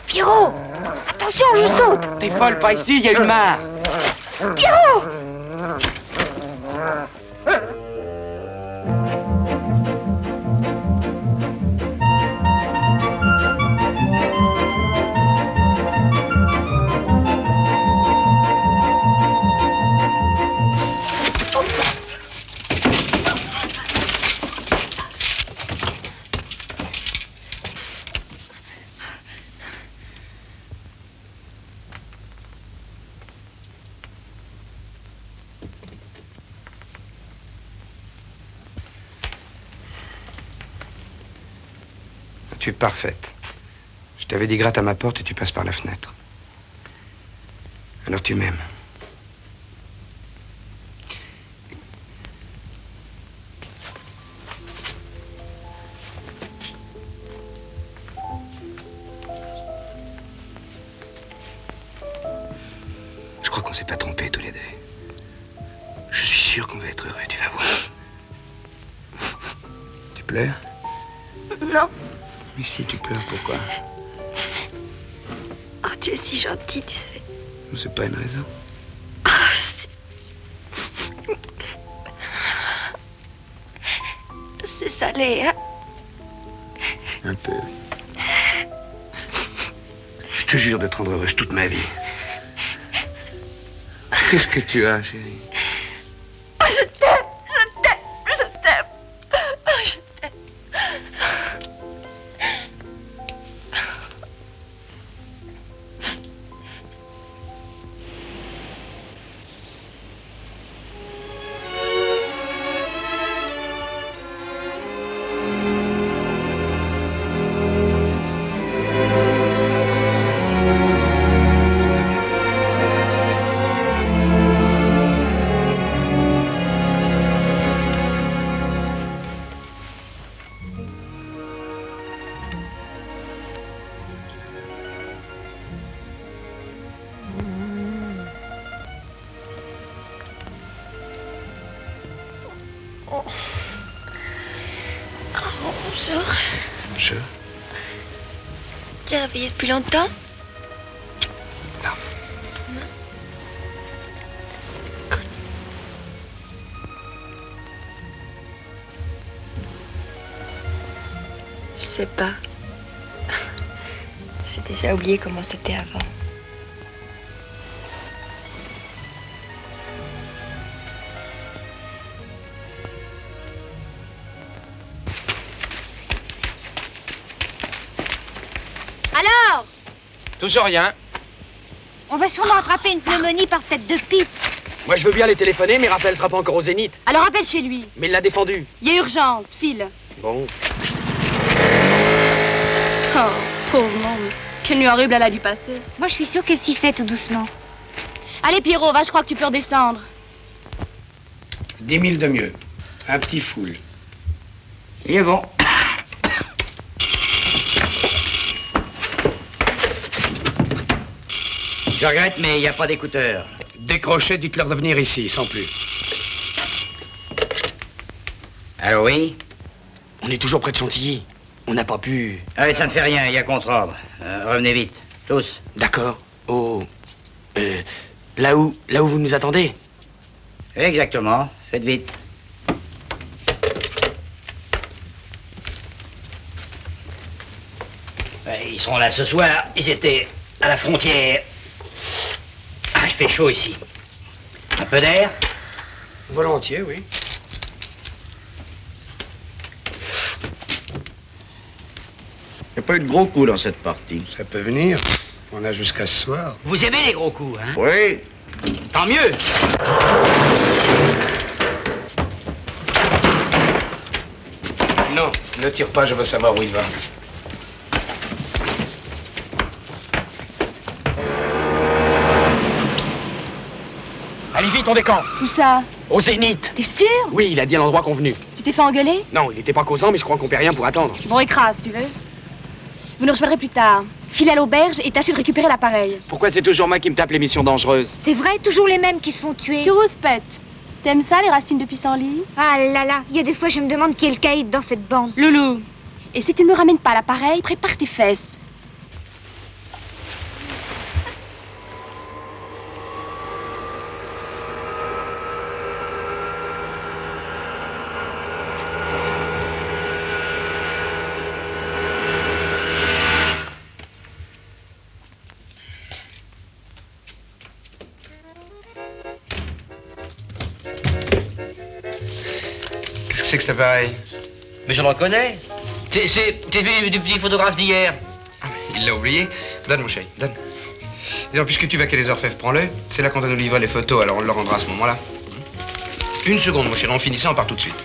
S7: Pierrot! Attention, je saute!
S9: T'es folle, pas ici, il y a une mare.
S7: Pierrot!
S12: Tu es parfaite. Je t'avais dit gratte à ma porte et tu passes par la fenêtre. Alors tu m'aimes. Je crois qu'on s'est pas trompés tous les deux. Je suis sûr qu'on va être heureux, tu vas voir. Tu pleures?
S7: Non.
S12: Mais si tu pleures, pourquoi?
S7: Oh, tu es si gentil, tu sais.
S12: C'est pas une raison.
S7: C'est salé, hein?
S12: Un peu. Je te jure de te rendre heureuse toute ma vie. Qu'est-ce que tu as, chérie?
S7: Je t'aime, je t'aime, je t'aime. Je t'aime. Bonjour.
S12: Bonjour.
S7: Tu es réveillé depuis longtemps?
S12: Non.
S7: Je sais pas. J'ai déjà oublié comment c'était avant.
S8: Alors,
S3: Toujours rien.
S8: on va sûrement attraper une pneumonie par tête de pipe.
S3: Moi, je veux bien les téléphoner, mais Raphaël sera pas encore au Zénith.
S8: Alors appelle chez lui.
S3: Mais il l'a défendu.
S8: Il y a urgence, file.
S3: Bon.
S16: Oh, pauvre monde. Quelle nuit horrible elle a dû passer.
S8: Moi, je suis sûre qu'elle s'y fait tout doucement.
S16: Allez, Pierrot, va, je crois que tu peux redescendre.
S14: 10 000 de mieux. Un petit foule.
S15: Il est bon. Je regrette, mais il n'y a pas d'écouteurs.
S14: Décrochez, dites-leur de venir ici, sans plus.
S15: Allô, oui?
S9: On est toujours près de Chantilly. On n'a pas pu...
S15: Allez, ça ne fait rien, il y a contre-ordre. Revenez vite, tous.
S9: D'accord. Là où vous nous attendez?
S15: Exactement, faites vite. Ils seront là ce soir, ils étaient à la frontière. Ah, il fait chaud ici. Un peu d'air?
S14: Volontiers, oui.
S2: Il n'y a pas eu de gros coups dans cette partie.
S14: Ça peut venir. On a jusqu'à ce soir.
S15: Vous aimez les gros coups, hein?
S2: Oui.
S15: Tant mieux.
S14: Non, ne tire pas, je veux savoir où il va.
S3: Allez vite, on décampe.
S16: Où ça?
S3: Au Zénith.
S16: T'es sûr?
S3: Oui, il a dit à l'endroit convenu.
S16: Tu t'es fait engueuler?
S3: Non, il n'était pas causant, mais je crois qu'on paie rien pour attendre.
S16: Bon, écrase, tu veux. Vous nous rejoindrez plus tard. Filez à l'auberge et tâchez de récupérer l'appareil.
S3: Pourquoi c'est toujours moi qui me tape l'émission dangereuse?
S8: C'est vrai, toujours les mêmes qui se font tuer.
S16: Tu rouspètes. T'aimes ça, les racines de pissenlit?
S8: Ah là là, il y a des fois je me demande qui est le caïd dans cette bande.
S16: Loulou, et si tu ne me ramènes pas l'appareil, prépare tes fesses.
S12: Qu'est-ce que c'est que cet appareil?
S4: Mais je le reconnais. C'est du petit photographe d'hier.
S12: Il l'a oublié. Donne, mon chéri, donne. Et donc, puisque tu vas qu'à les orfèvres, prends-le. C'est là qu'on doit nous livrer les photos, alors on le rendra à ce moment-là. Une seconde, mon chéri, on finit ça, on part tout de suite.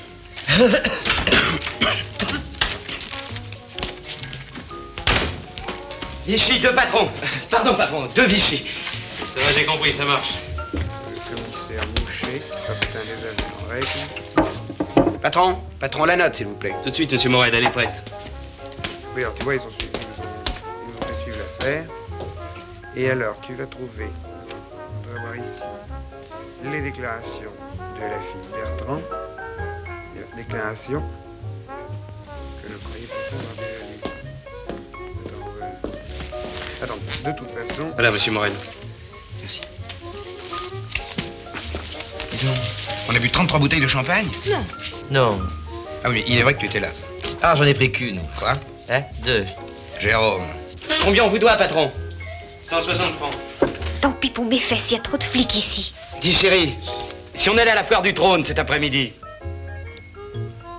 S3: Vichy, 2 patrons. Pardon, patron, 2 Vichy.
S10: Ça va, j'ai compris, ça marche.
S12: Le commissaire Moucher, capitaine des avions en règle. Patron, la note, s'il vous plaît.
S10: Tout de suite, monsieur Morel, elle est prête.
S12: Oui, alors tu vois, ils nous ont fait suivre l'affaire. Et alors, tu vas trouver, on doit avoir ici, les déclarations de la fille Bertrand. Les déclarations que je croyais pourtant avoir déjà lues. Attends, de toute façon...
S10: Voilà, monsieur Morel. Merci.
S12: Dis donc, on a bu 33 bouteilles de champagne?
S4: Non. Non.
S12: Ah oui, il est vrai que tu étais là.
S4: Ah, j'en ai pris qu'une.
S12: Quoi?
S4: Hein? 2.
S12: Jérôme.
S3: Combien on vous doit, patron?
S10: 160 francs.
S8: Tant pis pour mes fesses, il y a trop de flics ici.
S3: Dis chérie, si on allait à la foire du trône cet après-midi.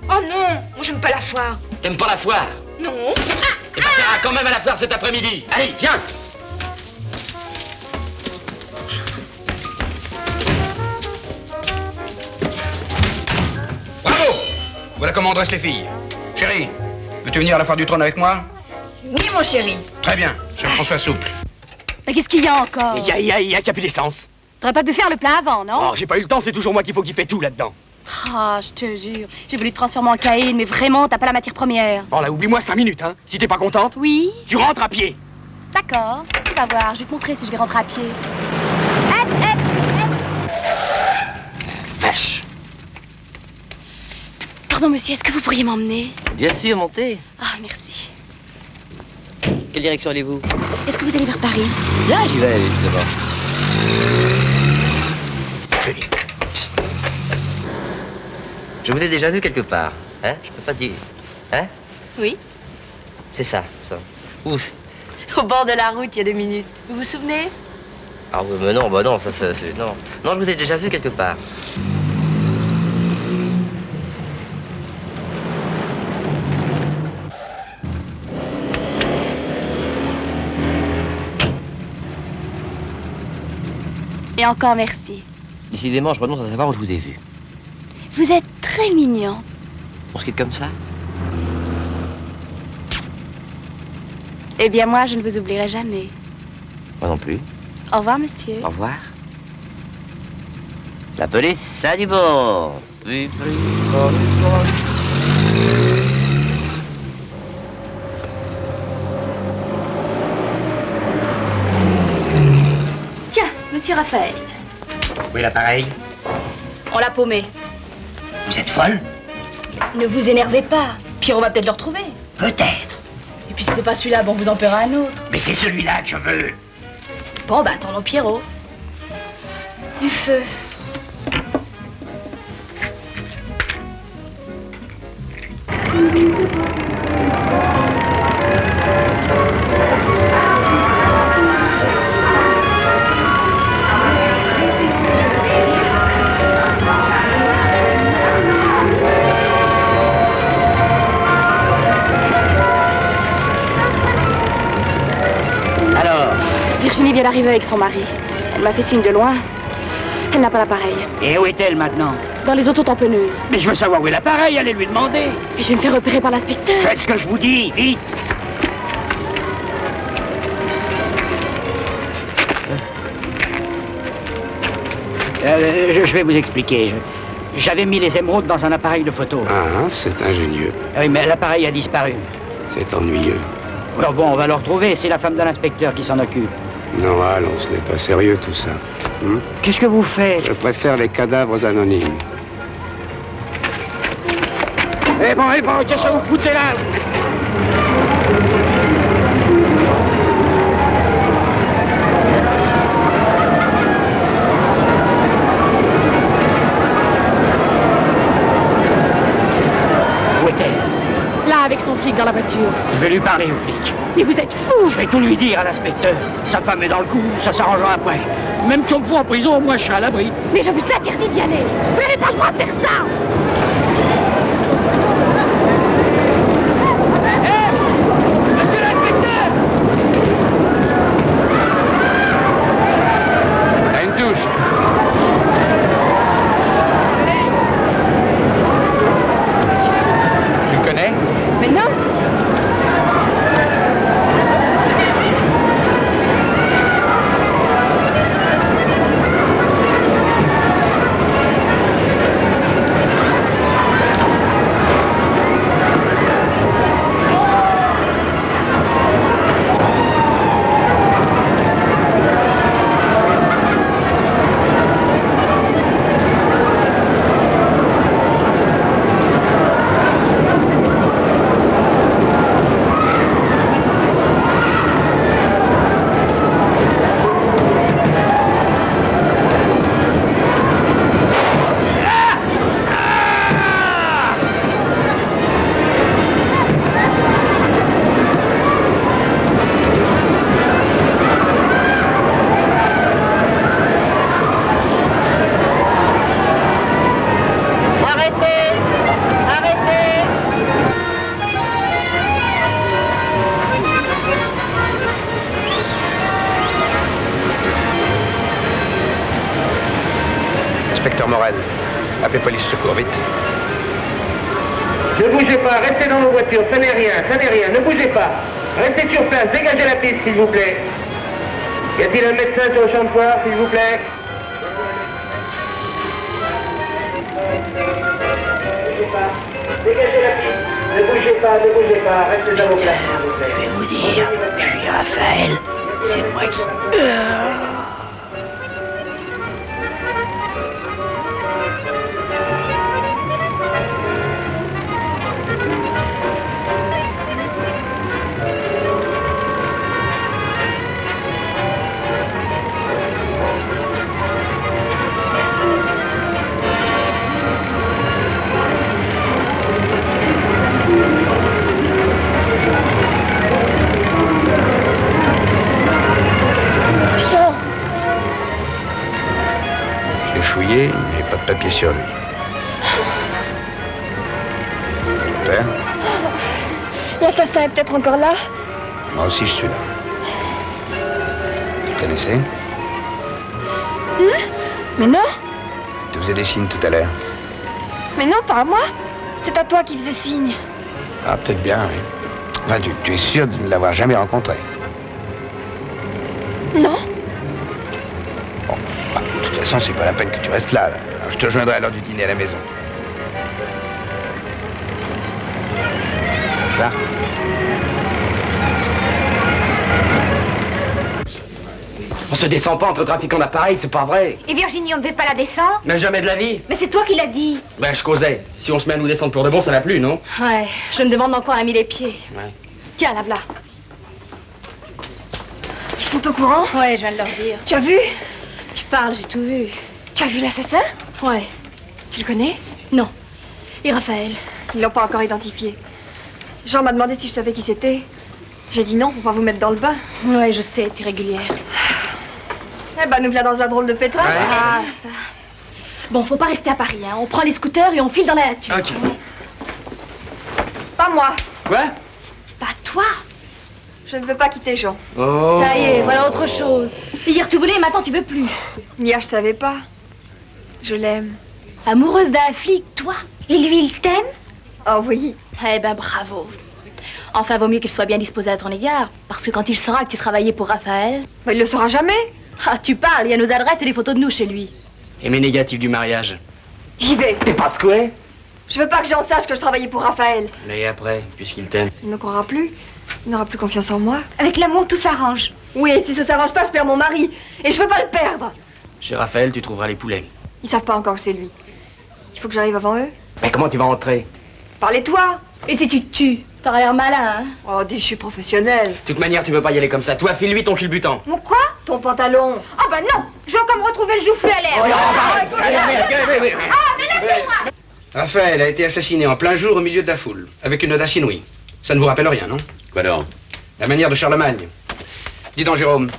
S7: Oh non, moi j'aime pas la foire.
S3: T'aimes pas la foire?
S7: Non.
S3: Eh ben, t'iras quand même à la foire cet après-midi. Allez, viens.
S12: Bravo! Voilà comment on dresse les filles. Chérie, veux-tu venir à la foire du trône avec moi?
S7: Oui, mon chéri.
S12: Très bien, chef François Souple.
S16: Mais qu'est-ce qu'il y a encore?
S9: Il y a plus d'essence.
S16: T'aurais pas pu faire le plat avant, non?
S9: Oh, j'ai pas eu le temps, c'est toujours moi qu'il faut qui fait tout là-dedans.
S16: Ah, je te jure. J'ai voulu te transformer en caïne, mais vraiment, t'as pas la matière première.
S9: Bon, là, oublie-moi 5 minutes, hein. Si t'es pas contente,
S16: Oui?
S9: tu rentres à pied.
S16: D'accord. Tu vas voir, je vais te montrer si je vais rentrer à pied.
S9: Vache.
S16: Pardon, monsieur, est-ce que vous pourriez m'emmener?
S13: Bien sûr, montez.
S16: Ah, merci.
S13: Quelle direction allez-vous?
S16: Est-ce que vous allez vers Paris?
S13: Là, j'y vais, évidemment. Je vous ai déjà vu quelque part, hein? Je peux pas dire. Hein?
S16: Oui.
S13: C'est ça, ça. Où?
S16: Au bord de la route, il y a 2 minutes. Vous vous souvenez?
S13: Ah oui, mais non, bah non, ça c'est... Non. Non, je vous ai déjà vu quelque part.
S16: Et encore merci.
S13: Décidément, je renonce à savoir où je vous ai vu.
S16: Vous êtes très mignon.
S13: On se quitte comme ça?
S16: Eh bien, moi, je ne vous oublierai jamais.
S13: Moi non plus.
S16: Au revoir, monsieur.
S13: Au revoir. La police, ça a du bon. Oui,
S16: Tiens, monsieur Raphaël.
S15: Où est l'appareil?
S16: On l'a paumé.
S15: Vous êtes folle?
S16: Ne vous énervez pas. Puis on va peut-être le retrouver.
S15: Peut-être.
S16: Et puis si c'est pas celui-là, bon, vous en paierez un autre.
S15: Mais c'est celui-là que je veux.
S16: Bon, bah, attendons Pierrot. Du feu.
S15: Alors?
S16: Virginie vient d'arriver avec son mari. Elle m'a fait signe de loin. Elle n'a pas l'appareil.
S15: Et où est-elle maintenant?
S16: Dans les autotamponneuses.
S15: Mais je veux savoir où est l'appareil, allez lui demander.
S16: Et je vais me faire repérer par l'inspecteur.
S15: Faites ce que je vous dis, vite. Je vais vous expliquer. J'avais mis les émeraudes dans un appareil de photo.
S12: Ah, c'est ingénieux.
S15: Oui, mais l'appareil a disparu.
S12: C'est ennuyeux.
S15: Alors bon, on va le retrouver, c'est la femme de l'inspecteur qui s'en occupe.
S12: Non, allons, ce n'est pas sérieux tout ça.
S15: Qu'est-ce que vous faites?
S12: Je préfère les cadavres anonymes.
S15: Eh bon, qu'est-ce que vous foutez là? Où est-elle?
S16: Là, avec son flic dans la voiture.
S15: Je vais lui parler au flic.
S16: Mais vous êtes fou!
S15: Je vais tout lui dire à l'inspecteur. Sa femme est dans le coup, ça s'arrangera après. Même si on me fout en prison, moi je serai à l'abri.
S16: Mais je vous interdis d'y aller! Vous n'avez pas le droit de faire ça!
S15: Monsieur l'inspecteur!
S12: À une touche. Tu le connais?
S16: Mais non!
S12: Inspecteur Morel, appelez police secours, vite.
S17: Ne bougez pas, restez dans vos voitures, ça n'est rien, ne bougez pas. Restez sur place, dégagez la piste, s'il vous plaît. Y a-t-il un médecin sur le champ de foire, s'il vous plaît? Dégagez la piste. Ne bougez pas, restez dans vos places, s'il vous plaît.
S15: Je vais vous dire, je suis Raphaël, c'est moi qui...
S12: Je l'ai fouillé, mais pas de papier sur lui. Père,
S7: L'assassin est peut-être encore là.
S12: moi aussi je suis là. Vous connaissez?
S7: Mais non,
S12: Je te faisais des signes tout à l'heure.
S7: mais non, pas à moi. C'est à toi qui faisais signe.
S12: Ah, peut-être bien, oui. Enfin, tu es sûr de ne l'avoir jamais rencontré?
S7: Non.
S12: De toute façon, c'est pas la peine que tu restes là. Alors, je te rejoindrai à l'heure du dîner à la maison. Là.
S9: On se descend pas entre trafiquants d'appareils, c'est pas vrai.
S8: Et Virginie, on ne devait pas la descendre?
S9: Mais jamais de la vie.
S8: Mais c'est toi qui l'as dit.
S9: Ben, je causais. Si on se met à nous descendre pour de bon, ça n'a plus, non?
S16: Ouais, je me demande dans quoi on a mis les pieds.
S9: Ouais.
S16: Tiens, la voilà.
S7: Ils sont au courant?
S16: Ouais, je viens de leur dire.
S7: Tu as vu?
S16: Tu parles, j'ai tout vu.
S7: Tu as vu l'assassin?
S16: Ouais.
S7: Tu le connais?
S16: Non. Et Raphaël?
S7: Ils l'ont pas encore identifié. Jean m'a demandé si je savais qui c'était. J'ai dit non pour pas vous mettre dans le bain.
S16: Ouais, je sais, t'es régulière.
S7: Eh ben, nous voilà dans un drôle de pétrin.
S16: Ah, ça. Bon, faut pas rester à Paris, hein. On prend les scooters et on file dans la nature.
S9: Ok.
S7: Pas moi.
S9: Quoi?
S16: Pas toi.
S7: Je ne veux pas quitter Jean.
S9: Oh.
S16: Ça y est, voilà autre chose. Hier tu voulais et maintenant tu veux plus.
S7: Hier, je savais pas. Je l'aime.
S16: Amoureuse d'un flic, toi?
S7: Et lui, il t'aime? Oh oui.
S16: Eh ben, bravo. Enfin, vaut mieux qu'il soit bien disposé à ton égard, parce que quand il saura que tu travaillais pour Raphaël...
S7: Bah, il le saura jamais.
S16: Ah, tu parles, il y a nos adresses et des photos de nous chez lui.
S9: Et mes négatifs du mariage?
S7: J'y vais.
S9: T'es pas secoué?
S7: Je veux pas que Jean sache que je travaillais pour Raphaël.
S9: Mais après, puisqu'il t'aime.
S7: Il ne croira plus. Il n'aura plus confiance en moi.
S8: Avec l'amour, tout s'arrange.
S7: Oui, et si ça s'arrange pas, je perds mon mari. Et je veux pas le perdre.
S9: Chez Raphaël, tu trouveras les poulets.
S7: Ils savent pas encore que c'est lui. Il faut que j'arrive avant eux.
S9: Mais comment tu vas entrer?
S7: Parlez-toi.
S16: Et si tu te tues? T'auras l'air malin, hein?
S7: Oh, dis, je suis professionnelle.
S9: De toute manière, tu peux pas y aller comme ça. Toi, file-lui ton culbutant.
S8: Mon quoi?
S7: Ton pantalon.
S8: Ah bah non, je vais encore me retrouver le joufflu à l'air. Ah, mais laissez-moi.
S12: Raphaël a été assassiné en plein jour au milieu de la foule, avec une audace inouïe. Ça ne vous rappelle rien, non?
S6: Quoi donc?
S12: La manière de Charlemagne. Dis donc, Jérôme,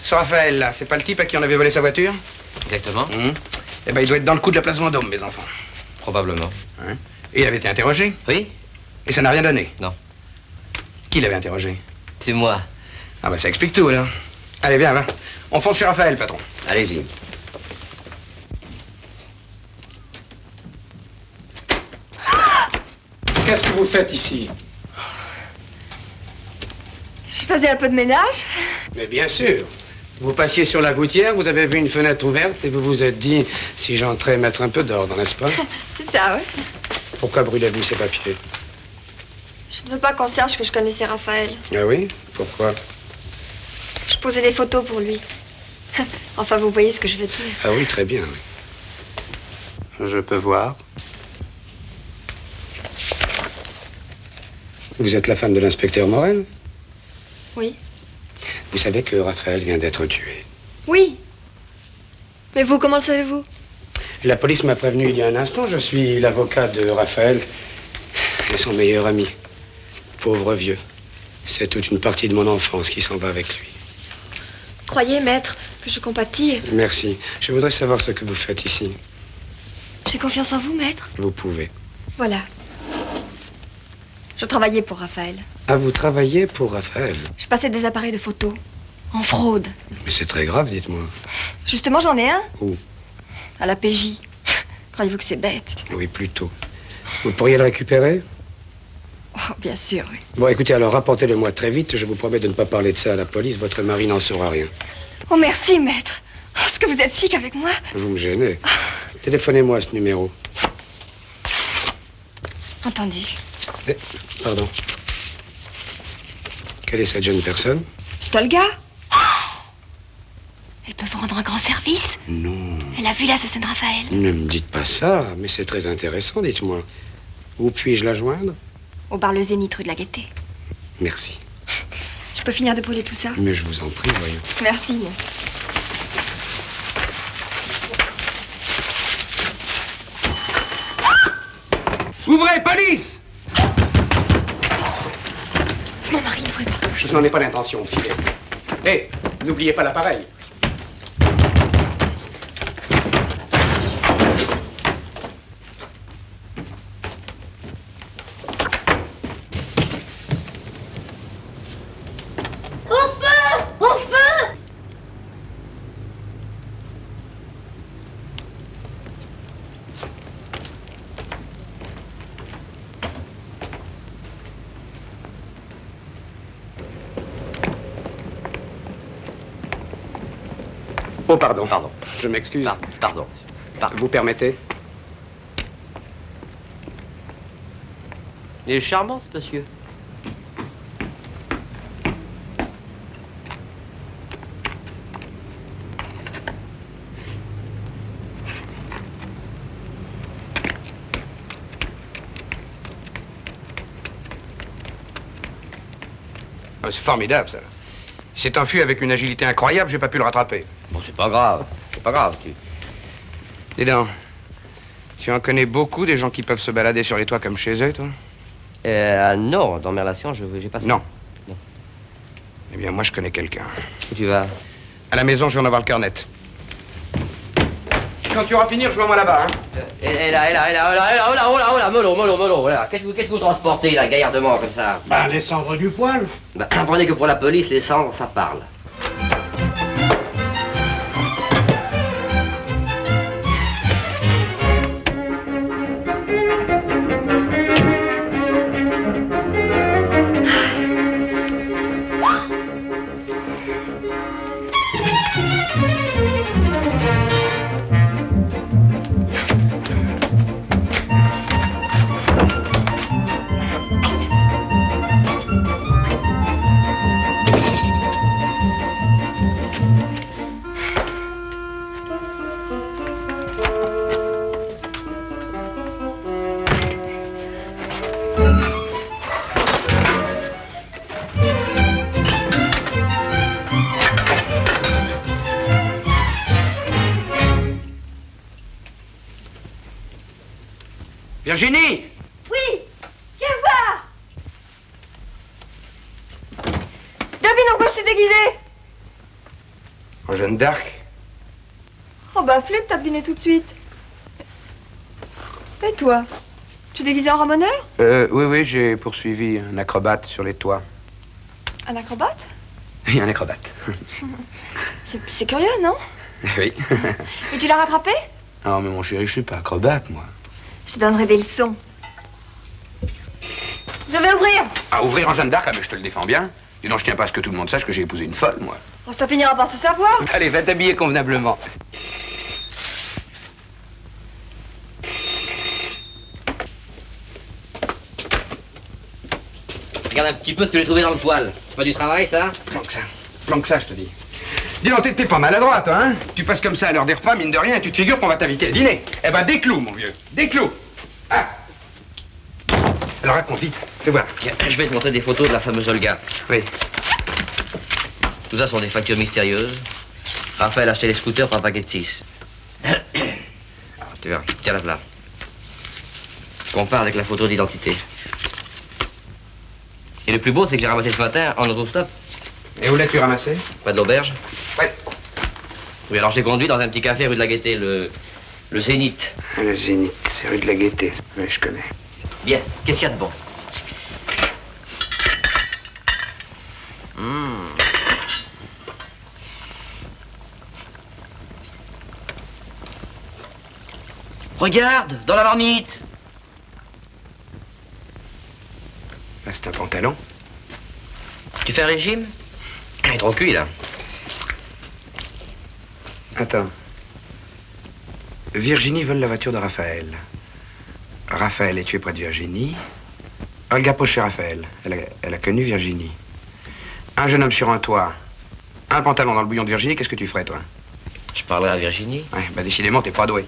S12: ce Raphaël-là, c'est pas le type à qui on avait volé sa voiture?
S13: Exactement.
S12: Eh ben, il doit être dans le coup de la place Vendôme, mes enfants.
S13: Probablement.
S12: Hein? Et il avait été interrogé?
S13: Oui?
S12: Et ça n'a rien donné?
S13: Non.
S12: Qui l'avait interrogé?
S13: C'est moi.
S12: Ah ben, ça explique tout, alors. Allez, viens, va. On fonce chez Raphaël, patron.
S6: Allez-y.
S14: Qu'est-ce que vous faites ici?
S7: Je faisais un peu de ménage.
S14: Mais bien sûr. Vous passiez sur la gouttière, vous avez vu une fenêtre ouverte et vous vous êtes dit si j'entrais mettre un peu d'ordre, n'est-ce pas?
S7: C'est ça, oui.
S14: Pourquoi brûlez-vous ces papiers?
S7: Je ne veux pas qu'on sache que je connaissais Raphaël.
S14: Ah oui? Pourquoi?
S7: Je posais des photos pour lui. Enfin, vous voyez ce que je veux dire.
S14: Ah oui, très bien, oui. Je peux voir? Vous êtes la femme de l'inspecteur Morel?
S7: Oui.
S14: Vous savez que Raphaël vient d'être tué.
S7: Oui. Mais vous, comment le savez-vous?
S14: La police m'a prévenu il y a un instant. Je suis l'avocat de Raphaël et son meilleur ami. Pauvre vieux. C'est toute une partie de mon enfance qui s'en va avec lui.
S7: Croyez, maître, que je compatis.
S14: Merci. Je voudrais savoir ce que vous faites ici.
S7: J'ai confiance en vous, maître.
S14: Vous pouvez.
S7: Voilà. Je travaillais pour Raphaël.
S14: Ah, vous travaillez pour Raphaël?
S7: Je passais des appareils de photo. En fraude.
S14: Mais c'est très grave, dites-moi.
S7: Justement, j'en ai un.
S14: Où?
S7: À la PJ. Croyez-vous que c'est bête?
S14: Oui, plutôt. Vous pourriez le récupérer?
S7: Oh, bien sûr, oui.
S14: Bon, écoutez, alors rapportez-le-moi très vite. Je vous promets de ne pas parler de ça à la police. Votre mari n'en saura rien.
S7: Oh, merci, maître. Oh, est-ce que vous êtes chic avec moi?
S14: Vous me gênez. Téléphonez-moi à ce numéro.
S7: Entendu.
S14: Pardon. Quelle est cette jeune personne?
S7: Stolga? Elle peut vous rendre un grand service?
S14: Non.
S7: Elle a vu l'assassin de Raphaël.
S14: Ne me dites pas ça, mais c'est très intéressant, dites-moi. Où puis-je la joindre?
S7: Au bar Le Zénith, rue de la Gaîté.
S14: Merci.
S7: Je peux finir de brûler tout ça?
S14: Mais je vous en prie, voyons.
S7: Merci.
S12: Ouvrez, police!
S7: Mon mari, n'ouvrez pas.
S14: Je n'en ai pas l'intention, filez. Hé, n'oubliez pas l'appareil.
S8: Au feu! Au feu!
S14: Oh, pardon. Pardon. Je m'excuse.
S13: Pardon.
S14: Vous permettez?
S13: Il est charmant, ce monsieur.
S12: Ah, c'est formidable, ça. Il s'est enfui avec une agilité incroyable, j'ai pas pu le rattraper.
S13: Bon, c'est pas grave. C'est pas grave.
S12: Dis donc, tu en connais beaucoup des gens qui peuvent se balader sur les toits comme chez eux, toi?
S13: Non, dans mes relations, j'ai pas ça.
S12: Non. Eh bien, moi, je connais quelqu'un.
S13: Où tu vas?
S12: À la maison, je vais en avoir le cœur net. Quand tu auras fini, rejoins-moi là-bas, hein.
S13: Et là, oh là, mollo, voilà. Qu'est-ce que vous transportez, là, gaillardement, comme ça?
S15: Les cendres du poêle.
S13: Comprenez que pour la police, les cendres, ça parle.
S12: Virginie!
S7: Oui! Viens voir! Devine en quoi je suis déguisée!
S12: En Jeanne d'Arc?
S7: Oh bah flûte, t'as deviné tout de suite. Et toi? Tu es déguisée en ramoneur?
S12: Oui, j'ai poursuivi un acrobate sur les toits.
S7: Un acrobate?
S12: Oui, un acrobate.
S7: C'est curieux, non?
S12: Oui.
S7: Et tu l'as rattrapé?
S12: Non, mais mon chéri, je suis pas acrobate, moi.
S7: Je te donnerai des leçons. Je vais ouvrir!
S12: Ah, ouvrir en Jeanne d'Arc, ah, mais je te le défends bien. Dis donc, je tiens pas à ce que tout le monde sache que j'ai épousé une folle, moi.
S7: Oh, ça finira par se savoir.
S12: Allez, va t'habiller convenablement.
S13: Regarde un petit peu ce que j'ai trouvé dans le poêle. C'est pas du travail, ça?
S12: Planque ça, je te dis. Dis donc, t'es pas maladroit, toi, hein? Tu passes comme ça à l'heure des repas, mine de rien, et tu te figures qu'on va t'inviter à dîner. Eh ben, des clous, mon vieux. Des clous. Ah. Alors, raconte vite. Fais voir.
S13: Tiens, je vais te montrer des photos de la fameuse Olga.
S12: Oui.
S13: Tout ça sont des factures mystérieuses. Raphaël a acheté les scooters par un paquet de 6. Tu verras. Tiens, là. Compare avec la photo d'identité. Et le plus beau, c'est que j'ai ramassé ce matin en autostop.
S12: Et où l'as-tu ramassé?
S13: Près de l'auberge.
S12: Ouais.
S13: Oui, alors j'ai conduit dans un petit café rue de la Gaîté, le Zénith.
S12: Le Zénith, c'est rue de la Gaîté. Oui, je connais.
S13: Bien, qu'est-ce qu'il y a de bon?
S4: Regarde, dans la marmite.
S12: Là, c'est un pantalon.
S4: Tu fais un régime? Il est trop cuit, là.
S12: Attends. Virginie vole la voiture de Raphaël. Raphaël est tué près de Virginie. Olga pose chez Raphaël. Elle a connu Virginie. Un jeune homme sur un toit. Un pantalon dans le bouillon de Virginie, qu'est-ce que tu ferais, toi?
S4: Je parlerai à Virginie.
S12: Ouais, bah décidément, t'es pas doué.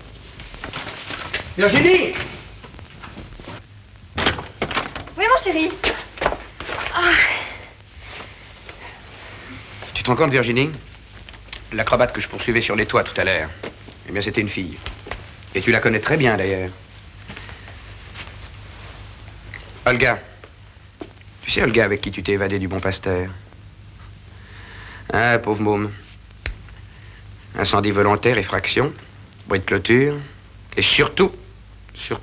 S12: Virginie!
S7: Oui, mon chéri. Ah.
S12: Tu te rends compte, Virginie? L'acrobate que je poursuivais sur les toits tout à l'heure, eh bien, c'était une fille. Et tu la connais très bien, d'ailleurs. Olga. Tu sais, Olga, avec qui tu t'es évadé du Bon Pasteur? Ah, pauvre môme. Incendie volontaire, effraction, bruit de clôture, et surtout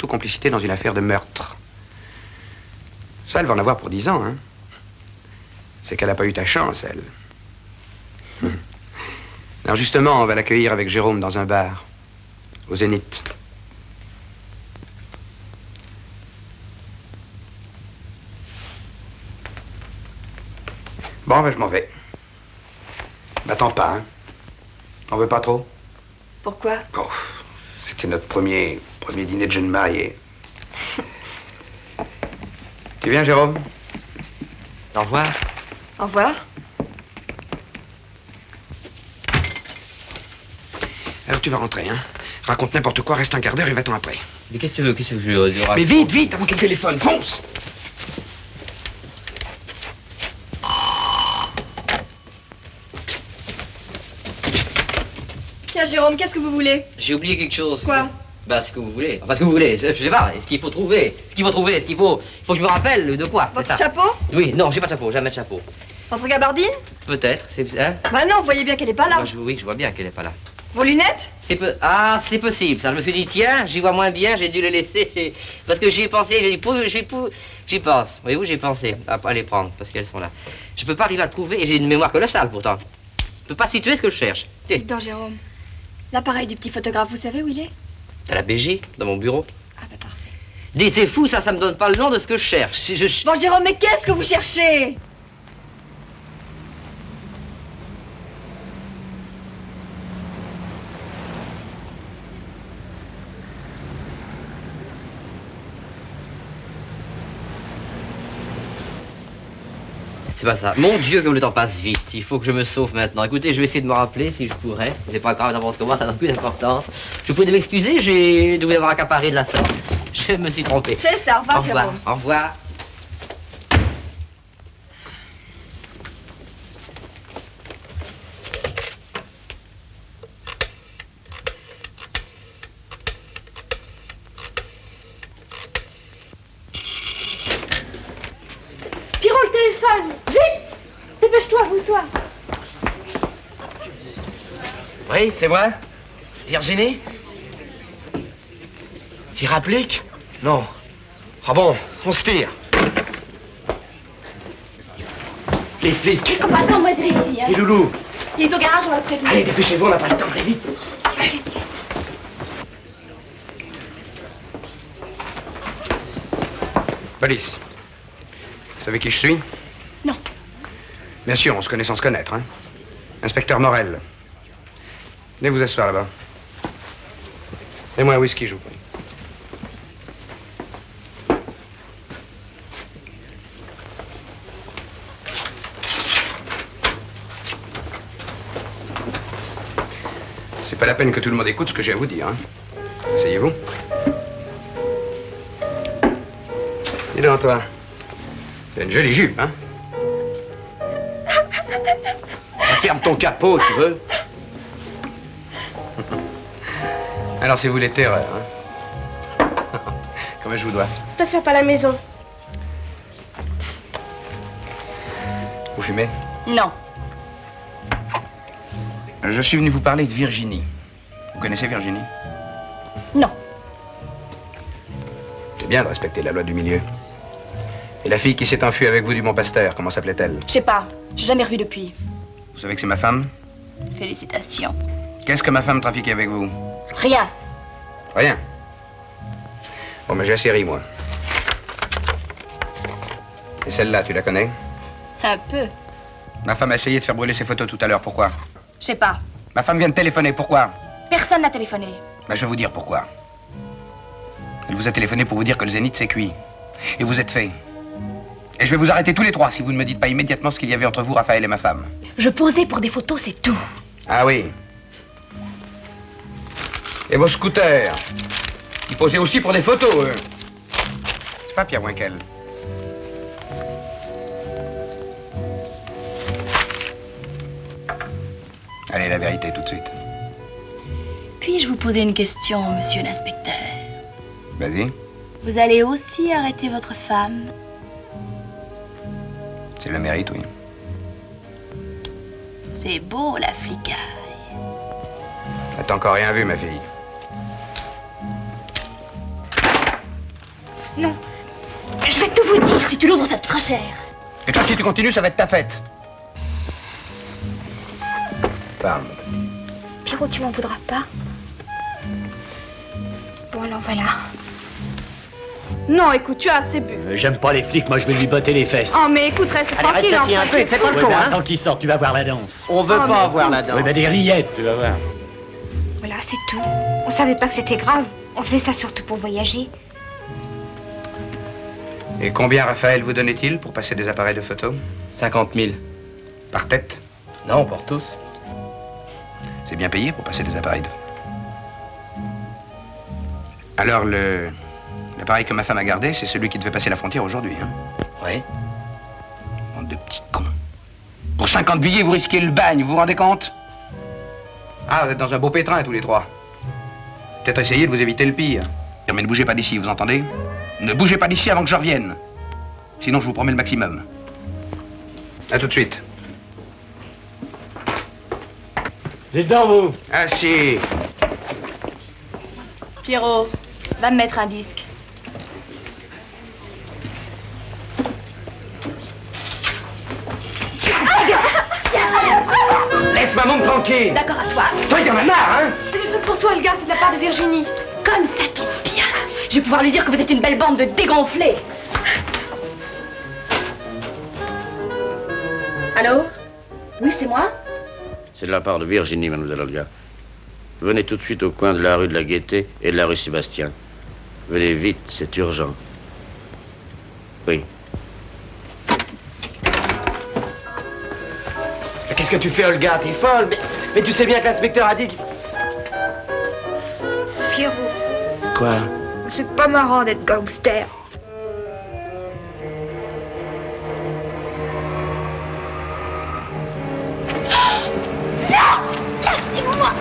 S12: complicité dans une affaire de meurtre. Ça, elle va en avoir pour 10 ans, hein. C'est qu'elle n'a pas eu ta chance, elle. Alors justement, on va l'accueillir avec Jérôme dans un bar, au Zénith. Bon, ben je m'en vais. M'attends pas, hein. On veut pas trop?
S7: Pourquoi?
S12: Oh, c'était notre premier dîner de jeunes mariés. Tu viens, Jérôme?
S4: Au revoir.
S7: Au revoir.
S12: Alors tu vas rentrer, hein? Raconte n'importe quoi, reste un quart d'heure et va-t'en après.
S4: Mais qu'est-ce que tu veux? Qu'est-ce que je raconte?
S12: Mais vite, vite, avant qu'il téléphone, fonce!
S7: Tiens, Jérôme, qu'est-ce que vous voulez?
S4: J'ai oublié quelque chose.
S7: Quoi?
S4: Bah, ce que vous voulez. Enfin, ce que vous voulez. Je sais pas. Est-ce qu'il faut trouver? Est-ce qu'il faut que je me rappelle de quoi?
S7: Votre chapeau?
S4: Oui, non, j'ai pas de chapeau. Jamais de chapeau.
S7: Votre gabardine?
S4: Peut-être. Hein?
S7: Bah non, vous voyez bien qu'elle est pas là.
S4: Oui, je vois bien qu'elle est pas là.
S7: Vos lunettes?
S4: Ah, c'est possible, ça. Je me suis dit, tiens, j'y vois moins bien, j'ai dû les laisser. Parce que j'y ai pensé, j'y pense. Voyez-vous, j'ai pensé à les prendre, parce qu'elles sont là. Je peux pas arriver à trouver, et j'ai une mémoire colossale, pourtant. Je peux pas situer ce que je cherche.
S7: Non, Jérôme. L'appareil du petit photographe, vous savez où il est?
S4: À la BG, dans mon bureau.
S7: Ah bah parfait.
S4: Dis, c'est fou, ça me donne pas le nom de ce que je cherche.
S7: Bon, Jérôme, mais qu'est-ce que vous cherchez?
S4: C'est pas ça. Mon Dieu, comme le temps passe vite. Il faut que je me sauve maintenant. Écoutez, je vais essayer de me rappeler si je pourrais. C'est pas grave n'importe comment, ça n'a plus d'importance. Je vous prie de m'excuser, j'ai dû avoir accaparé de la sorte. Je me suis trompé.
S7: C'est ça, au revoir, Jérôme.
S4: Au revoir.
S16: Pierrot, le téléphone! Vite! Dépêche-toi, roule-toi!
S9: Oui, c'est moi? Virginie? Tir applique? Non. Ah bon, on se tire. Les flics.
S16: En passant, moi, je vais ici, hein.
S9: Et Loulou?
S16: Il est au garage, on va le prévenir.
S9: Allez, dépêchez-vous, on n'a pas le temps, allez vite.
S12: Police. Vous savez qui je suis?
S16: Non.
S12: Bien sûr, on se connaît sans se connaître, hein. Inspecteur Morel. Venez vous asseoir là-bas. Mets-moi un whisky, je vous prie. C'est pas la peine que tout le monde écoute ce que j'ai à vous dire, hein. Asseyez-vous. Dis donc, toi. C'est une jolie jupe, hein. Ferme ton capot, tu veux. Alors, c'est vous les terreurs, hein. Comment je vous dois?
S16: Cette affaire pas à la maison.
S12: Vous fumez?
S16: Non.
S12: Je suis venu vous parler de Virginie. Vous connaissez Virginie?
S16: Non.
S12: C'est bien de respecter la loi du milieu. Et la fille qui s'est enfuie avec vous du Mont Pasteur, comment s'appelait-elle?
S16: Je sais pas. J'ai jamais revu depuis.
S12: Vous savez que c'est ma femme?
S16: Félicitations.
S12: Qu'est-ce que ma femme trafiquait avec vous?
S16: Rien.
S12: Rien. Bon, mais j'ai la série, moi. Et celle-là, tu la connais?
S16: Un peu.
S12: Ma femme a essayé de faire brûler ses photos tout à l'heure. Pourquoi?
S16: Je sais pas.
S12: Ma femme vient de téléphoner. Pourquoi?
S16: Personne n'a téléphoné.
S12: Ben, je vais vous dire pourquoi. Elle vous a téléphoné pour vous dire que le Zénith c'est cuit. Et vous êtes fait. Et je vais vous arrêter tous les trois si vous ne me dites pas immédiatement ce qu'il y avait entre vous, Raphaël et ma femme.
S16: Je posais pour des photos, c'est tout.
S12: Ah oui. Et vos scooters? Ils posaient aussi pour des photos, eux. C'est pas Pierre Winkel. Allez, la vérité tout de suite.
S18: Puis-je vous poser une question, monsieur l'inspecteur?
S12: Vas-y.
S18: Vous allez aussi arrêter votre femme?
S12: C'est le mérite, oui.
S18: C'est beau, la flicaille.
S12: T'as encore rien vu, ma fille.
S16: Non. Je vais tout vous dire si tu l'ouvres, ça te coûtera cher.
S12: Et toi, si tu continues, ça va être ta fête. Parle.
S7: Pierrot, tu m'en voudras pas? Bon, alors voilà.
S16: Non, écoute, tu as assez bu.
S15: J'aime pas les flics, moi je vais lui botter les fesses.
S16: Oh, mais écoute, reste tranquille,
S15: reste assis un peu, fais pas le con, hein.
S9: Attends qu'il sorte, tu vas voir la danse.
S15: On veut
S16: Oh,
S15: pas
S16: mais
S15: voir la danse.
S9: Oui, ben des rillettes, tu vas voir.
S7: Voilà, c'est tout. On savait pas que c'était grave. On faisait ça surtout pour voyager.
S12: Et combien, Raphaël, vous donnait-il pour passer des appareils de photo?
S3: 50 000.
S12: Par tête?
S3: Non, pour tous.
S12: C'est bien payé pour passer des appareils de... Alors, l'appareil que ma femme a gardé, c'est celui qui devait passer la frontière aujourd'hui, hein?
S3: Oui.
S12: Bande de petits cons. Pour 50 billets, vous risquez le bagne, vous vous rendez compte? Ah, vous êtes dans un beau pétrin, tous les trois. Peut-être essayer de vous éviter le pire. Mais ne bougez pas d'ici, vous entendez? Ne bougez pas d'ici avant que je revienne. Sinon, je vous promets le maximum. À tout de suite.
S15: Dites donc, vous.
S12: Assis.
S16: Pierrot, va me mettre un disque.
S3: Laisse maman tranquille.
S16: D'accord à toi.
S3: Toi, il y en a marre, hein?
S16: Téléphone pour toi, le gars, c'est de la part de Virginie. Comme ça tombe bien. Je vais pouvoir lui dire que vous êtes une belle bande de dégonflés. Allô? Oui, c'est moi?
S6: C'est de la part de Virginie, mademoiselle Olga. Venez tout de suite au coin de la rue de la Gaîté et de la rue Sébastien. Venez vite, c'est urgent. Oui.
S3: Qu'est-ce que tu fais, Olga? T'es folle, mais tu sais bien que l'inspecteur a dit...
S7: Pierrot,
S6: Quoi?
S7: c'est pas marrant d'être gangster.
S16: Non! Laissez-moi!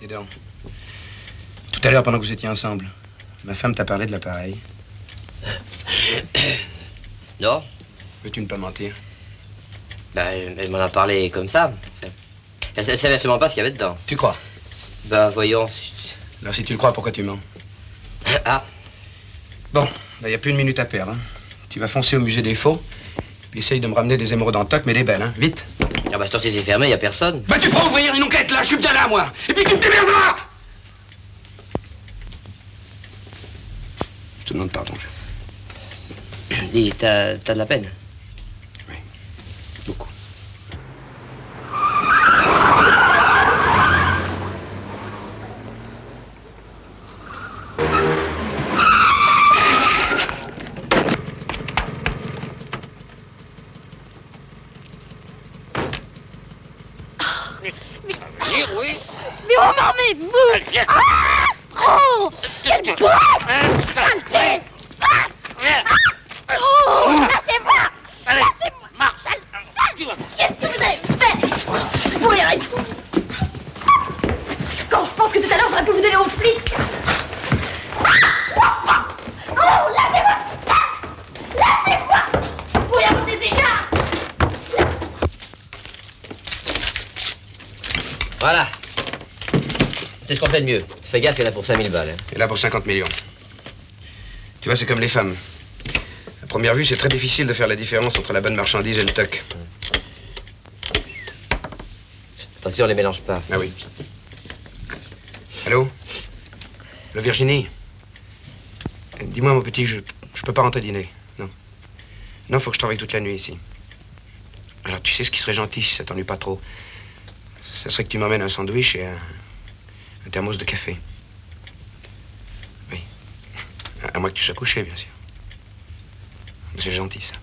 S12: Dis donc. Tout à l'heure, pendant que vous étiez ensemble, ma femme t'a parlé de l'appareil.
S4: Non.
S12: Veux-tu ne pas mentir?
S4: Ben, elle m'en a parlé comme ça. Elle savait seulement pas ce qu'il y avait dedans.
S12: Tu crois?
S4: Ben, voyons.
S12: Alors, si tu le crois, pourquoi tu mens?
S4: Ah.
S12: Bon, il n'y a plus une minute à perdre. Hein. Tu vas foncer au musée des faux, puis essaye de me ramener des émeraudes en toc, mais des belles, hein. Vite.
S4: Ah bah, si c'est fermé, y a personne.
S12: Bah, tu feras ouvrir une enquête, là, je suis bien là, moi. Et puis tu me démerderas. Je te demande pardon.
S4: Dis, t'as de la peine?
S12: Oui. Beaucoup.
S16: Oui. Mais on m'en met vous! Ah! Oh! Quelle boîte! Saleté! Oh! Lâchez-moi! Lâchez-moi! Marcel! Qu'est-ce que vous avez fait? Vous irez... Quand je pense que tout à l'heure j'aurais pu vous donner aux flics! Oh! Lâchez-moi! Lâchez-moi! Vous pourriez avoir des dégâts!
S4: Voilà. C'est ce qu'on fait de mieux. Fais gaffe, il y en a pour 5000 balles. Hein.
S12: Et là pour 50 millions. Tu vois, c'est comme les femmes. À première vue, c'est très difficile de faire la différence entre la bonne marchandise et le toc.
S13: Attention, on les mélange pas.
S12: Ah oui. Allô? Le Virginie? Dis-moi, mon petit, je peux pas rentrer dîner. Non. Non, faut que je travaille toute la nuit ici. Alors, tu sais ce qui serait gentil si ça t'ennuie pas trop? Ça serait que tu m'emmènes un sandwich et un thermos de café. Oui. À moins que tu sois couché, bien sûr. C'est gentil, ça.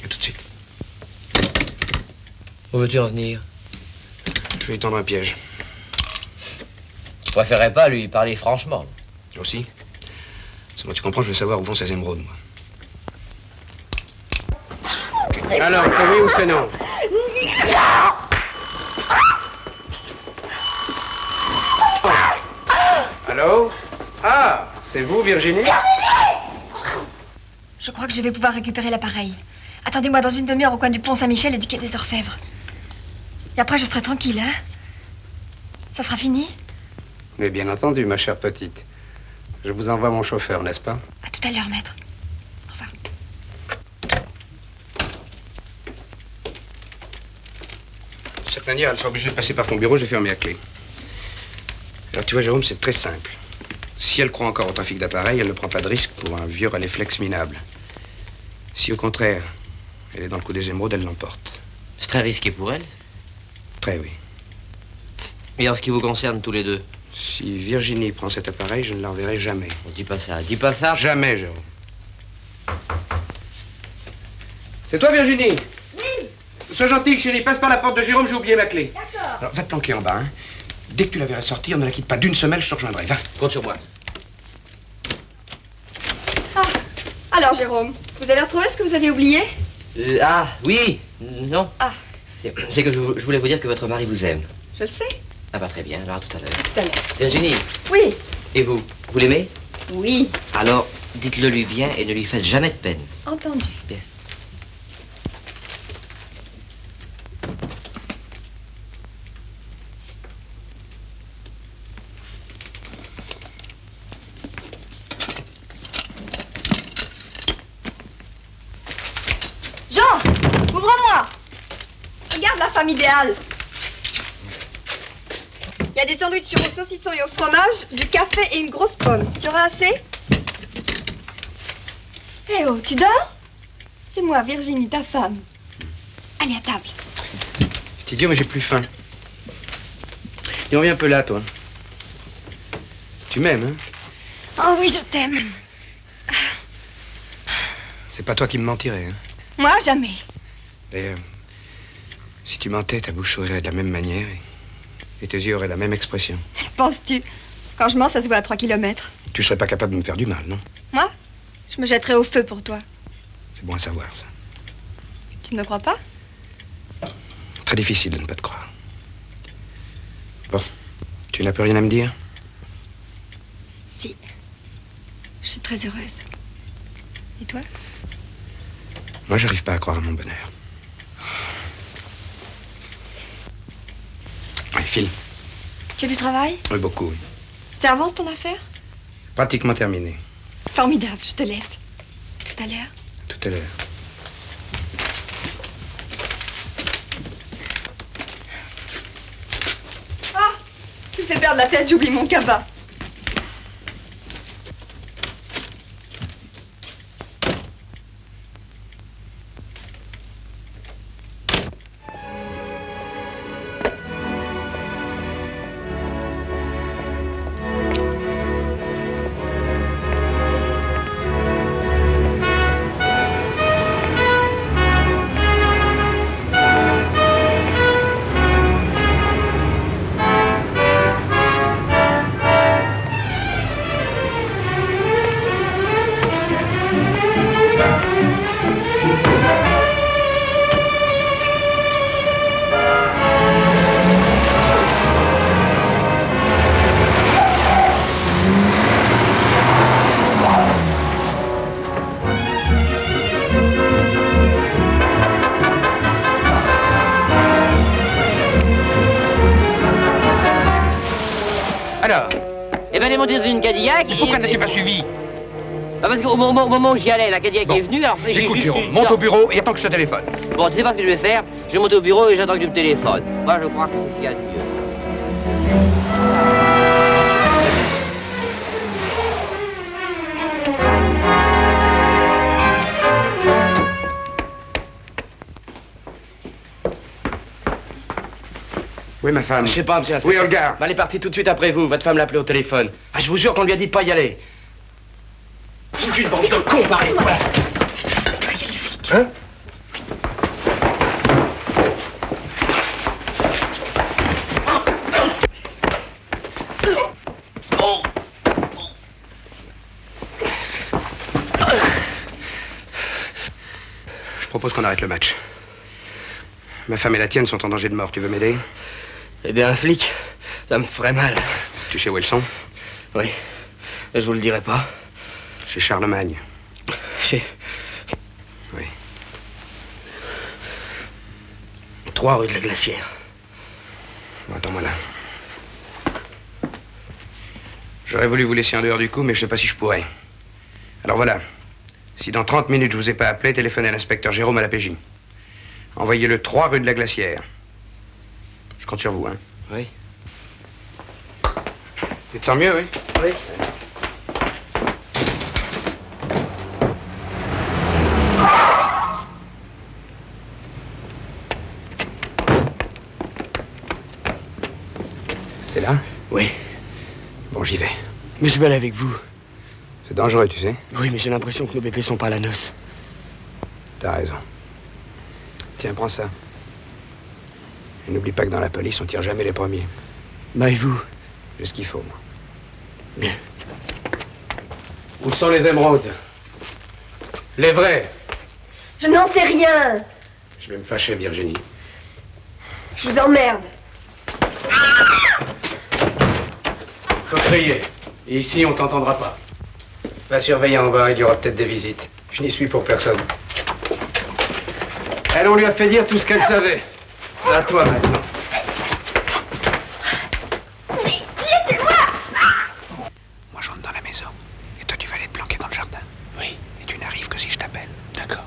S12: À tout de suite.
S13: Où veux-tu en venir?
S12: Je vais lui tendre un piège.
S13: Je préférerais pas lui parler franchement.
S12: Aussi? C'est moi, tu comprends, je veux savoir où vont ces émeraudes, moi. Alors, c'est oui ou c'est non? Allô? Ah, c'est vous, Virginie?
S7: Je crois que je vais pouvoir récupérer l'appareil. Attendez-moi dans une demi-heure au coin du pont Saint-Michel et du quai des Orfèvres. Et après, je serai tranquille, hein? Ça sera fini?
S12: Mais bien entendu, ma chère petite. Je vous envoie mon chauffeur, n'est-ce pas?
S7: À tout à l'heure, maître. Au revoir.
S12: De cette manière, elle sera obligée de passer par ton bureau, j'ai fermé la clé. Alors, tu vois, Jérôme, c'est très simple. Si elle croit encore au trafic d'appareils, elle ne prend pas de risque pour un vieux Raléflex minable. Si, au contraire, elle est dans le coup des émeraudes, elle l'emporte.
S13: C'est très risqué pour elle.
S12: Très, oui.
S13: Et en ce qui vous concerne tous les deux?
S12: Si Virginie prend cet appareil, je ne l'enverrai jamais.
S13: Dis pas ça, dis pas ça.
S12: Jamais, Jérôme. C'est toi, Virginie?
S7: Oui.
S12: Sois gentil, chérie, passe par la porte de Jérôme, j'ai oublié ma clé.
S7: D'accord.
S12: Alors, va te planquer en bas, hein. Dès que tu la verras sortir, ne la quitte pas d'une semelle, je te rejoindrai. Va.
S13: Compte sur moi.
S7: Ah, alors, Jérôme, vous avez retrouvé ce que vous aviez oublié?
S13: Ah, oui. Non.
S7: Ah.
S13: C'est que je voulais vous dire que votre mari vous aime.
S7: Je le sais.
S13: Ah bah très bien, alors à tout à l'heure.
S7: Tout à l'heure.
S13: Virginie.
S7: Oui.
S13: Et vous l'aimez?
S7: Oui.
S13: Alors, dites-le lui bien et ne lui faites jamais de peine.
S7: Entendu.
S13: Bien.
S7: Jean, ouvre-moi. Regarde la femme idéale. Il y a des sandwichs au saucisson et au fromage, du café et une grosse pomme. Tu auras assez? Eh oh, tu dors? C'est moi, Virginie, ta femme. Allez, à table.
S12: C'est idiot, mais j'ai plus faim. Et on vient un peu là, toi. Tu m'aimes, hein?
S7: Oh oui, je t'aime.
S12: C'est pas toi qui me mentirais, hein?
S7: Moi, jamais.
S12: D'ailleurs, si tu mentais, ta bouche sourirait de la même manière et tes yeux auraient la même expression.
S7: Penses-tu? Quand je mens, ça se voit à 3 kilomètres.
S12: Tu serais pas capable de me faire du mal, non?
S7: Moi? Je me jetterais au feu pour toi.
S12: C'est bon à savoir, ça.
S7: Tu ne me crois pas?
S12: Très difficile de ne pas te croire. Bon, tu n'as plus rien à me dire?
S7: Si. Je suis très heureuse. Et toi?
S12: Moi, j'arrive pas à croire à mon bonheur. Allez, file.
S7: Tu as du travail?
S12: Oui, beaucoup, oui.
S7: Ça avance ton affaire?
S12: Pratiquement terminé.
S7: Formidable, je te laisse. Tout à l'heure.
S12: Tout à l'heure.
S7: Ah! Tu me fais perdre la tête, j'oublie mon cabas.
S13: Alors, eh ben, les montées d'une Cadillac...
S12: Pourquoi n'as-tu pas suivi?
S4: Parce qu'au moment où j'y allais, la Cadillac est venue, alors...
S12: Écoute, Jérôme, monte au bureau et attends que je te téléphone.
S4: Bon, tu sais pas ce que je vais faire? Je vais monter au bureau et j'attends que tu me téléphones. Moi, je crois que c'est ce qu'il y a de mieux.
S12: Oui, ma femme.
S9: Je sais pas, monsieur l'inspecteur.
S12: Oui, Olga.
S9: Elle est partie tout de suite après vous. Votre femme l'a appelé au téléphone. Ah, je vous jure qu'on lui a dit de pas y aller. C'est une bande de cons, pareil. Voilà.
S12: Hein? Je propose qu'on arrête le match. Ma femme et la tienne sont en danger de mort. Tu veux m'aider?
S9: Aider un flic, ça me ferait mal.
S12: Tu sais où elles sont?
S9: Oui. Je vous le dirai pas.
S12: Chez Charlemagne.
S9: Chez...
S12: Oui.
S9: 3 rue de la Glacière.
S12: Bon, attends-moi là. J'aurais voulu vous laisser en dehors du coup, mais je sais pas si je pourrais. Alors voilà. Si dans 30 minutes je vous ai pas appelé, téléphonez à l'inspecteur Jérôme à la PJ. Envoyez-le 3 rue de la Glacière. Je compte sur vous, hein.
S9: Oui.
S12: Tu te sens mieux, oui?
S9: Oui.
S12: C'est là?
S9: Oui.
S12: Bon, j'y vais.
S9: Mais je vais aller avec vous.
S12: C'est dangereux, tu sais.
S9: Oui, mais j'ai l'impression que nos bébés sont pas à la noce.
S12: T'as raison. Tiens, prends ça. Et n'oublie pas que dans la police, on tire jamais les premiers.
S9: Bah, et vous?
S12: J'ai ce qu'il faut, moi.
S9: Bien.
S12: Où sont les émeraudes? Les vrais?
S7: Je n'en sais rien.
S12: Je vais me fâcher, Virginie.
S7: Je vous emmerde.
S12: Faut crier. Et ici, on t'entendra pas. Va surveiller en bas, il y aura peut-être des visites. Je n'y suis pour personne. Elle, on lui a fait dire tout ce qu'elle savait. À toi, maintenant.
S7: Laissez-moi.
S12: Moi, j'entre dans la maison. Et toi, tu vas aller te planquer dans le jardin.
S9: Oui.
S12: Et tu n'arrives que si je t'appelle.
S9: D'accord.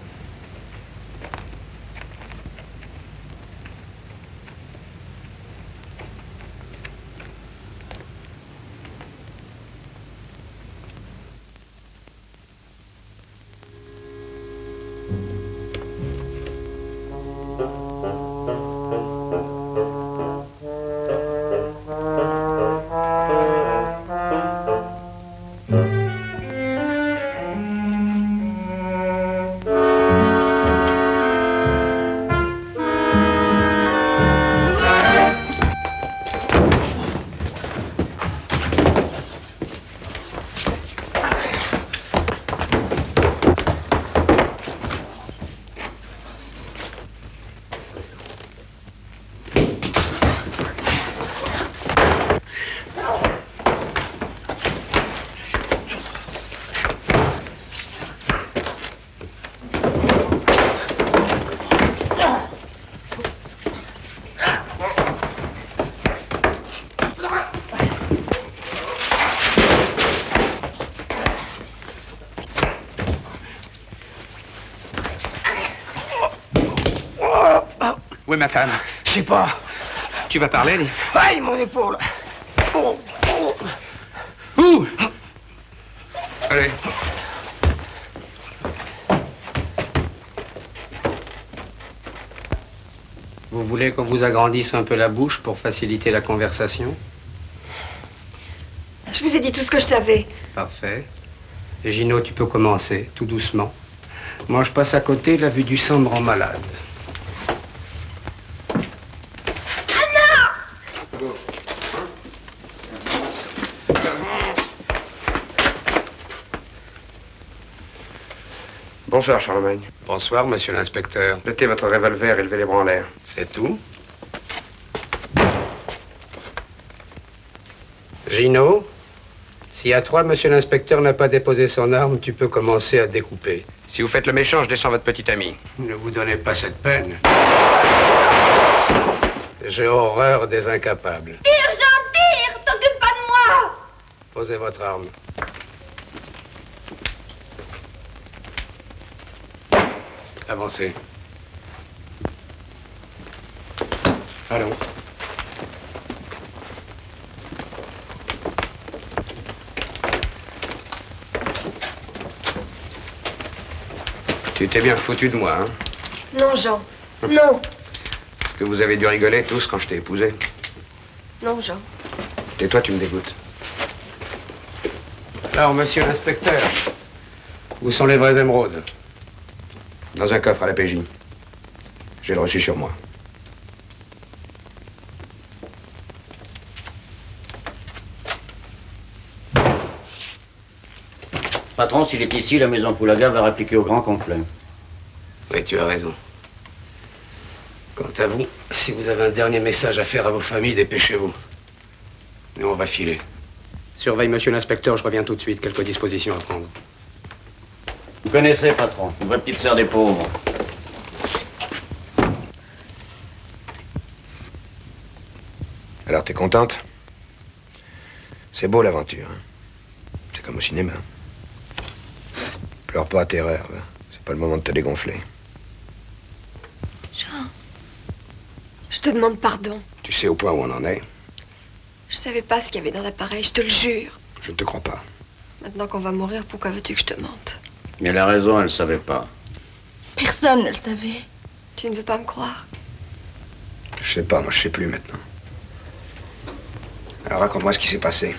S12: Où est ma femme?
S9: Je sais pas.
S12: Tu vas parler, dis?
S9: Aïe, mon épaule. Oh, oh.
S12: Où? Allez. Vous voulez qu'on vous agrandisse un peu la bouche pour faciliter la conversation?
S7: Je vous ai dit tout ce que je savais.
S12: Parfait. Et Gino, tu peux commencer, tout doucement. Moi, je passe à côté, la vue du sang me rend malade. Bonsoir, Charlemagne. Bonsoir, monsieur l'inspecteur. Mettez votre revolver et levez les bras en l'air. C'est tout? Gino, si à 3, monsieur l'inspecteur n'a pas déposé son arme, tu peux commencer à découper. Si vous faites le méchant, je descends votre petit ami. Ne vous donnez pas cette peine. J'ai horreur des incapables.
S16: Tire, Jean, tire. T'occupe pas de moi.
S12: Posez votre arme.
S14: Avancez. Allons. Tu t'es bien foutu de moi, hein?
S7: Non, Jean. Non.
S14: Est-ce que vous avez dû rigoler tous quand je t'ai épousé?
S7: Non, Jean.
S14: Tais-toi, tu me dégoûtes. Alors, monsieur l'inspecteur, où sont les vraies émeraudes? Dans un coffre à la PJ. J'ai le reçu sur moi.
S6: Patron, s'il est ici, la maison Poulaga va répliquer au grand complet.
S14: Oui, tu as raison. Quant à vous, si vous avez un dernier message à faire à vos familles, dépêchez-vous. Nous, on va filer. Surveille, monsieur l'inspecteur, je reviens tout de suite. Quelques dispositions à prendre.
S6: Vous connaissez, patron, une vraie petite sœur des pauvres.
S14: Alors, t'es contente? C'est beau, l'aventure. Hein? C'est comme au cinéma. Pleure pas à tes rêves. C'est pas le moment de te dégonfler.
S7: Jean, je te demande pardon.
S14: Tu sais au point où on en est?
S7: Je savais pas ce qu'il y avait dans l'appareil, je te le jure.
S14: Je ne te crois pas.
S7: Maintenant qu'on va mourir, pourquoi veux-tu que je te mente?
S6: Mais elle a raison, elle ne savait pas.
S7: Personne ne le savait. Tu ne veux pas me croire?
S14: Je sais pas, moi je sais plus maintenant. Alors raconte-moi ce qui s'est passé.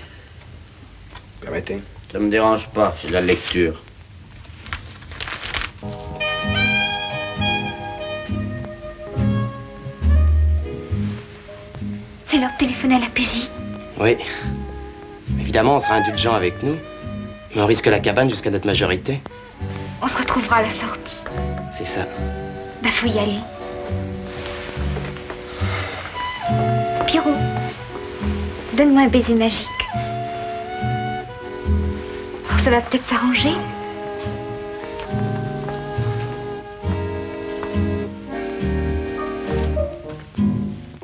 S14: Permettez?
S6: Ça me dérange pas, c'est de la lecture.
S7: C'est leur téléphoner à la PJ.
S9: Oui. Évidemment, on sera indulgent avec nous. Mais on risque la cabane jusqu'à notre majorité.
S7: On se retrouvera à la sortie.
S9: C'est ça.
S7: Bah, faut y aller. Pierrot, donne-moi un baiser magique. Oh, ça va peut-être s'arranger.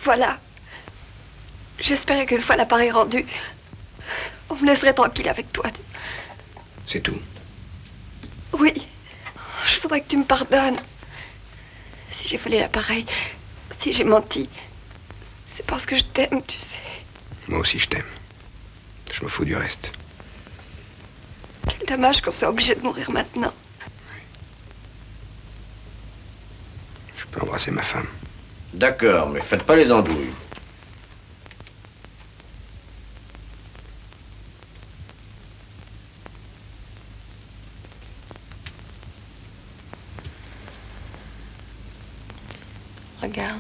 S7: Voilà. J'espérais qu'une fois l'appareil rendu, on me laisserait tranquille avec toi.
S14: C'est tout.
S7: Oui. Je voudrais que tu me pardonnes. Si j'ai volé l'appareil, si j'ai menti, c'est parce que je t'aime, tu sais.
S14: Moi aussi, je t'aime. Je me fous du reste.
S7: Quel dommage qu'on soit obligé de mourir maintenant.
S14: Je peux embrasser ma femme.
S6: D'accord, mais faites pas les andouilles.
S7: Regarde.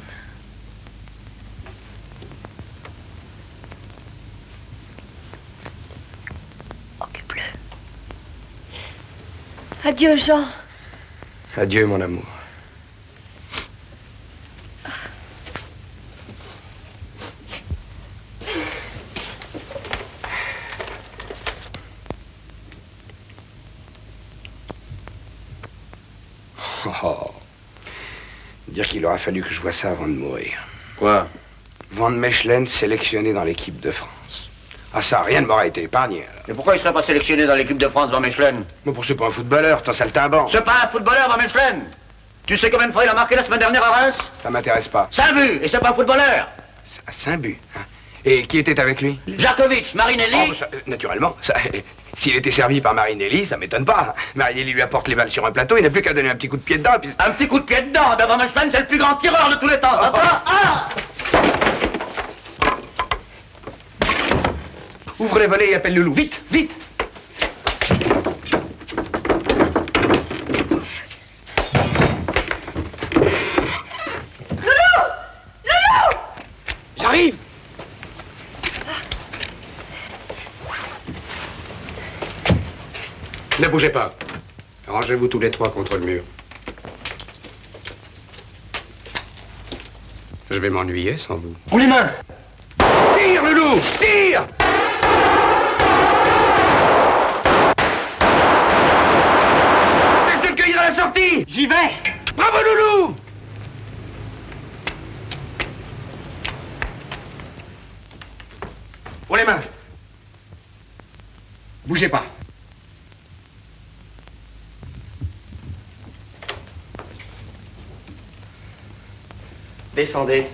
S7: Occupe-le. Adieu, Jean.
S14: Adieu, mon amour. Oh. Dire qu'il aura fallu que je voie ça avant de mourir.
S6: Quoi?
S14: Van Mechelen sélectionné dans l'équipe de France. Ah ça, rien ne m'aura été épargné. Alors.
S6: Mais pourquoi il serait pas sélectionné dans l'équipe de France, Van Mechelen?
S14: Mais pour c'est pas un footballeur, t'en saltimbanque.
S6: C'est pas un footballeur, Van Mechelen. Tu sais combien de fois il a marqué la semaine dernière à Reims?
S14: Ça m'intéresse pas.
S6: 5 buts, et c'est pas un footballeur.
S14: 5 buts, hein. Et qui était avec lui?
S6: Jakovic, Marinelli.
S14: Oh, ça, naturellement, ça... S'il était servi par Marinelli, ça m'étonne pas. Marinelli lui apporte les balles sur un plateau, il n'a plus qu'à donner un petit coup de pied dedans, et puis...
S6: Un petit coup de pied dedans, ben Van Mechelen, c'est le plus grand tireur de tous les temps, ça va? Ah!
S14: Ouvre les volets et appelle Loulou, vite, vite.
S16: Loulou! Loulou!
S14: J'arrive. Ne bougez pas. Rangez-vous tous les trois contre le mur. Je vais m'ennuyer sans vous.
S3: On les mains!
S14: Tire, Loulou! Tire! Laisse-le cueillir à la sortie!
S3: J'y vais!
S14: Bravo, Loulou! Pour les mains. Bougez pas. Descendez.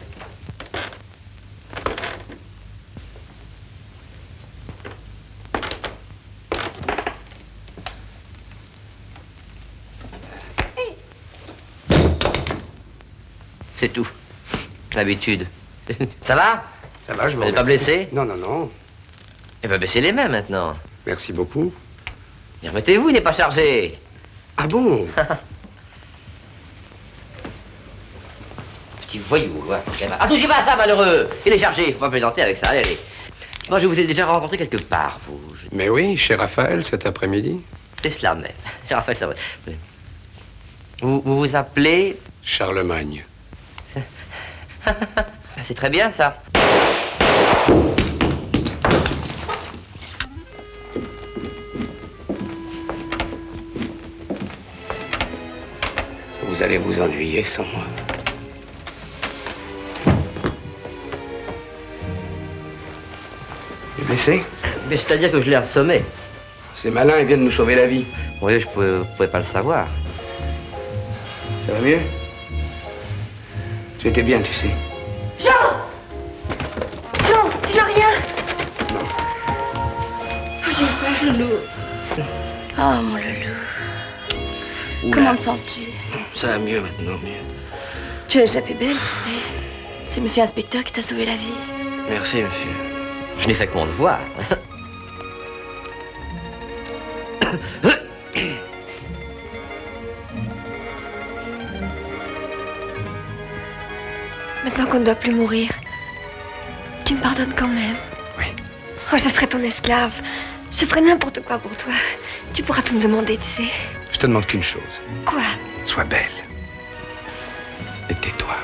S4: C'est tout. L'habitude. Ça va?
S14: Ça va, je vous
S4: Vous n'êtes pas
S14: remercie.
S4: blessé?
S14: Non, non, non.
S4: Eh bien, baissez les mains maintenant.
S14: Merci beaucoup.
S4: Et remettez-vous, il n'est pas chargé.
S14: Ah bon?
S4: Petit voyou, ouais. Ah, touchez pas à ça, malheureux. Il est chargé, faut pas plaisanter avec ça. Allez, allez. Moi, je vous ai déjà rencontré quelque part, vous.
S12: Mais oui, chez Raphaël, cet après-midi.
S4: C'est cela même. C'est Raphaël, ça va. Vous vous appelez...
S12: Charlemagne.
S4: C'est très bien, ça.
S14: Vous allez vous ennuyer sans moi. Il est blessé?
S4: Mais c'est-à-dire que je l'ai assommé.
S14: C'est malin, il vient de nous sauver la vie.
S4: Oui, je pouvais pas le savoir.
S14: Ça va mieux? Tu étais bien, tu sais.
S7: Jean! Jean, tu n'as rien?
S14: Non.
S7: Oh, j'ai peur, Loulou.
S18: Oh, mon loulou. Comment te sens-tu?
S14: Ça va mieux maintenant, mieux.
S18: Tu es échappée belle, tu sais. C'est monsieur l'inspecteur qui t'a sauvé la vie.
S14: Merci, monsieur.
S4: Je n'ai fait que mon devoir.
S7: Maintenant qu'on ne doit plus mourir, tu me pardonnes quand même?
S14: Oui.
S7: Oh, je serai ton esclave. Je ferai n'importe quoi pour toi. Tu pourras tout me demander, tu sais.
S12: Je te demande qu'une chose.
S7: Quoi?
S12: Sois belle. Et tais-toi.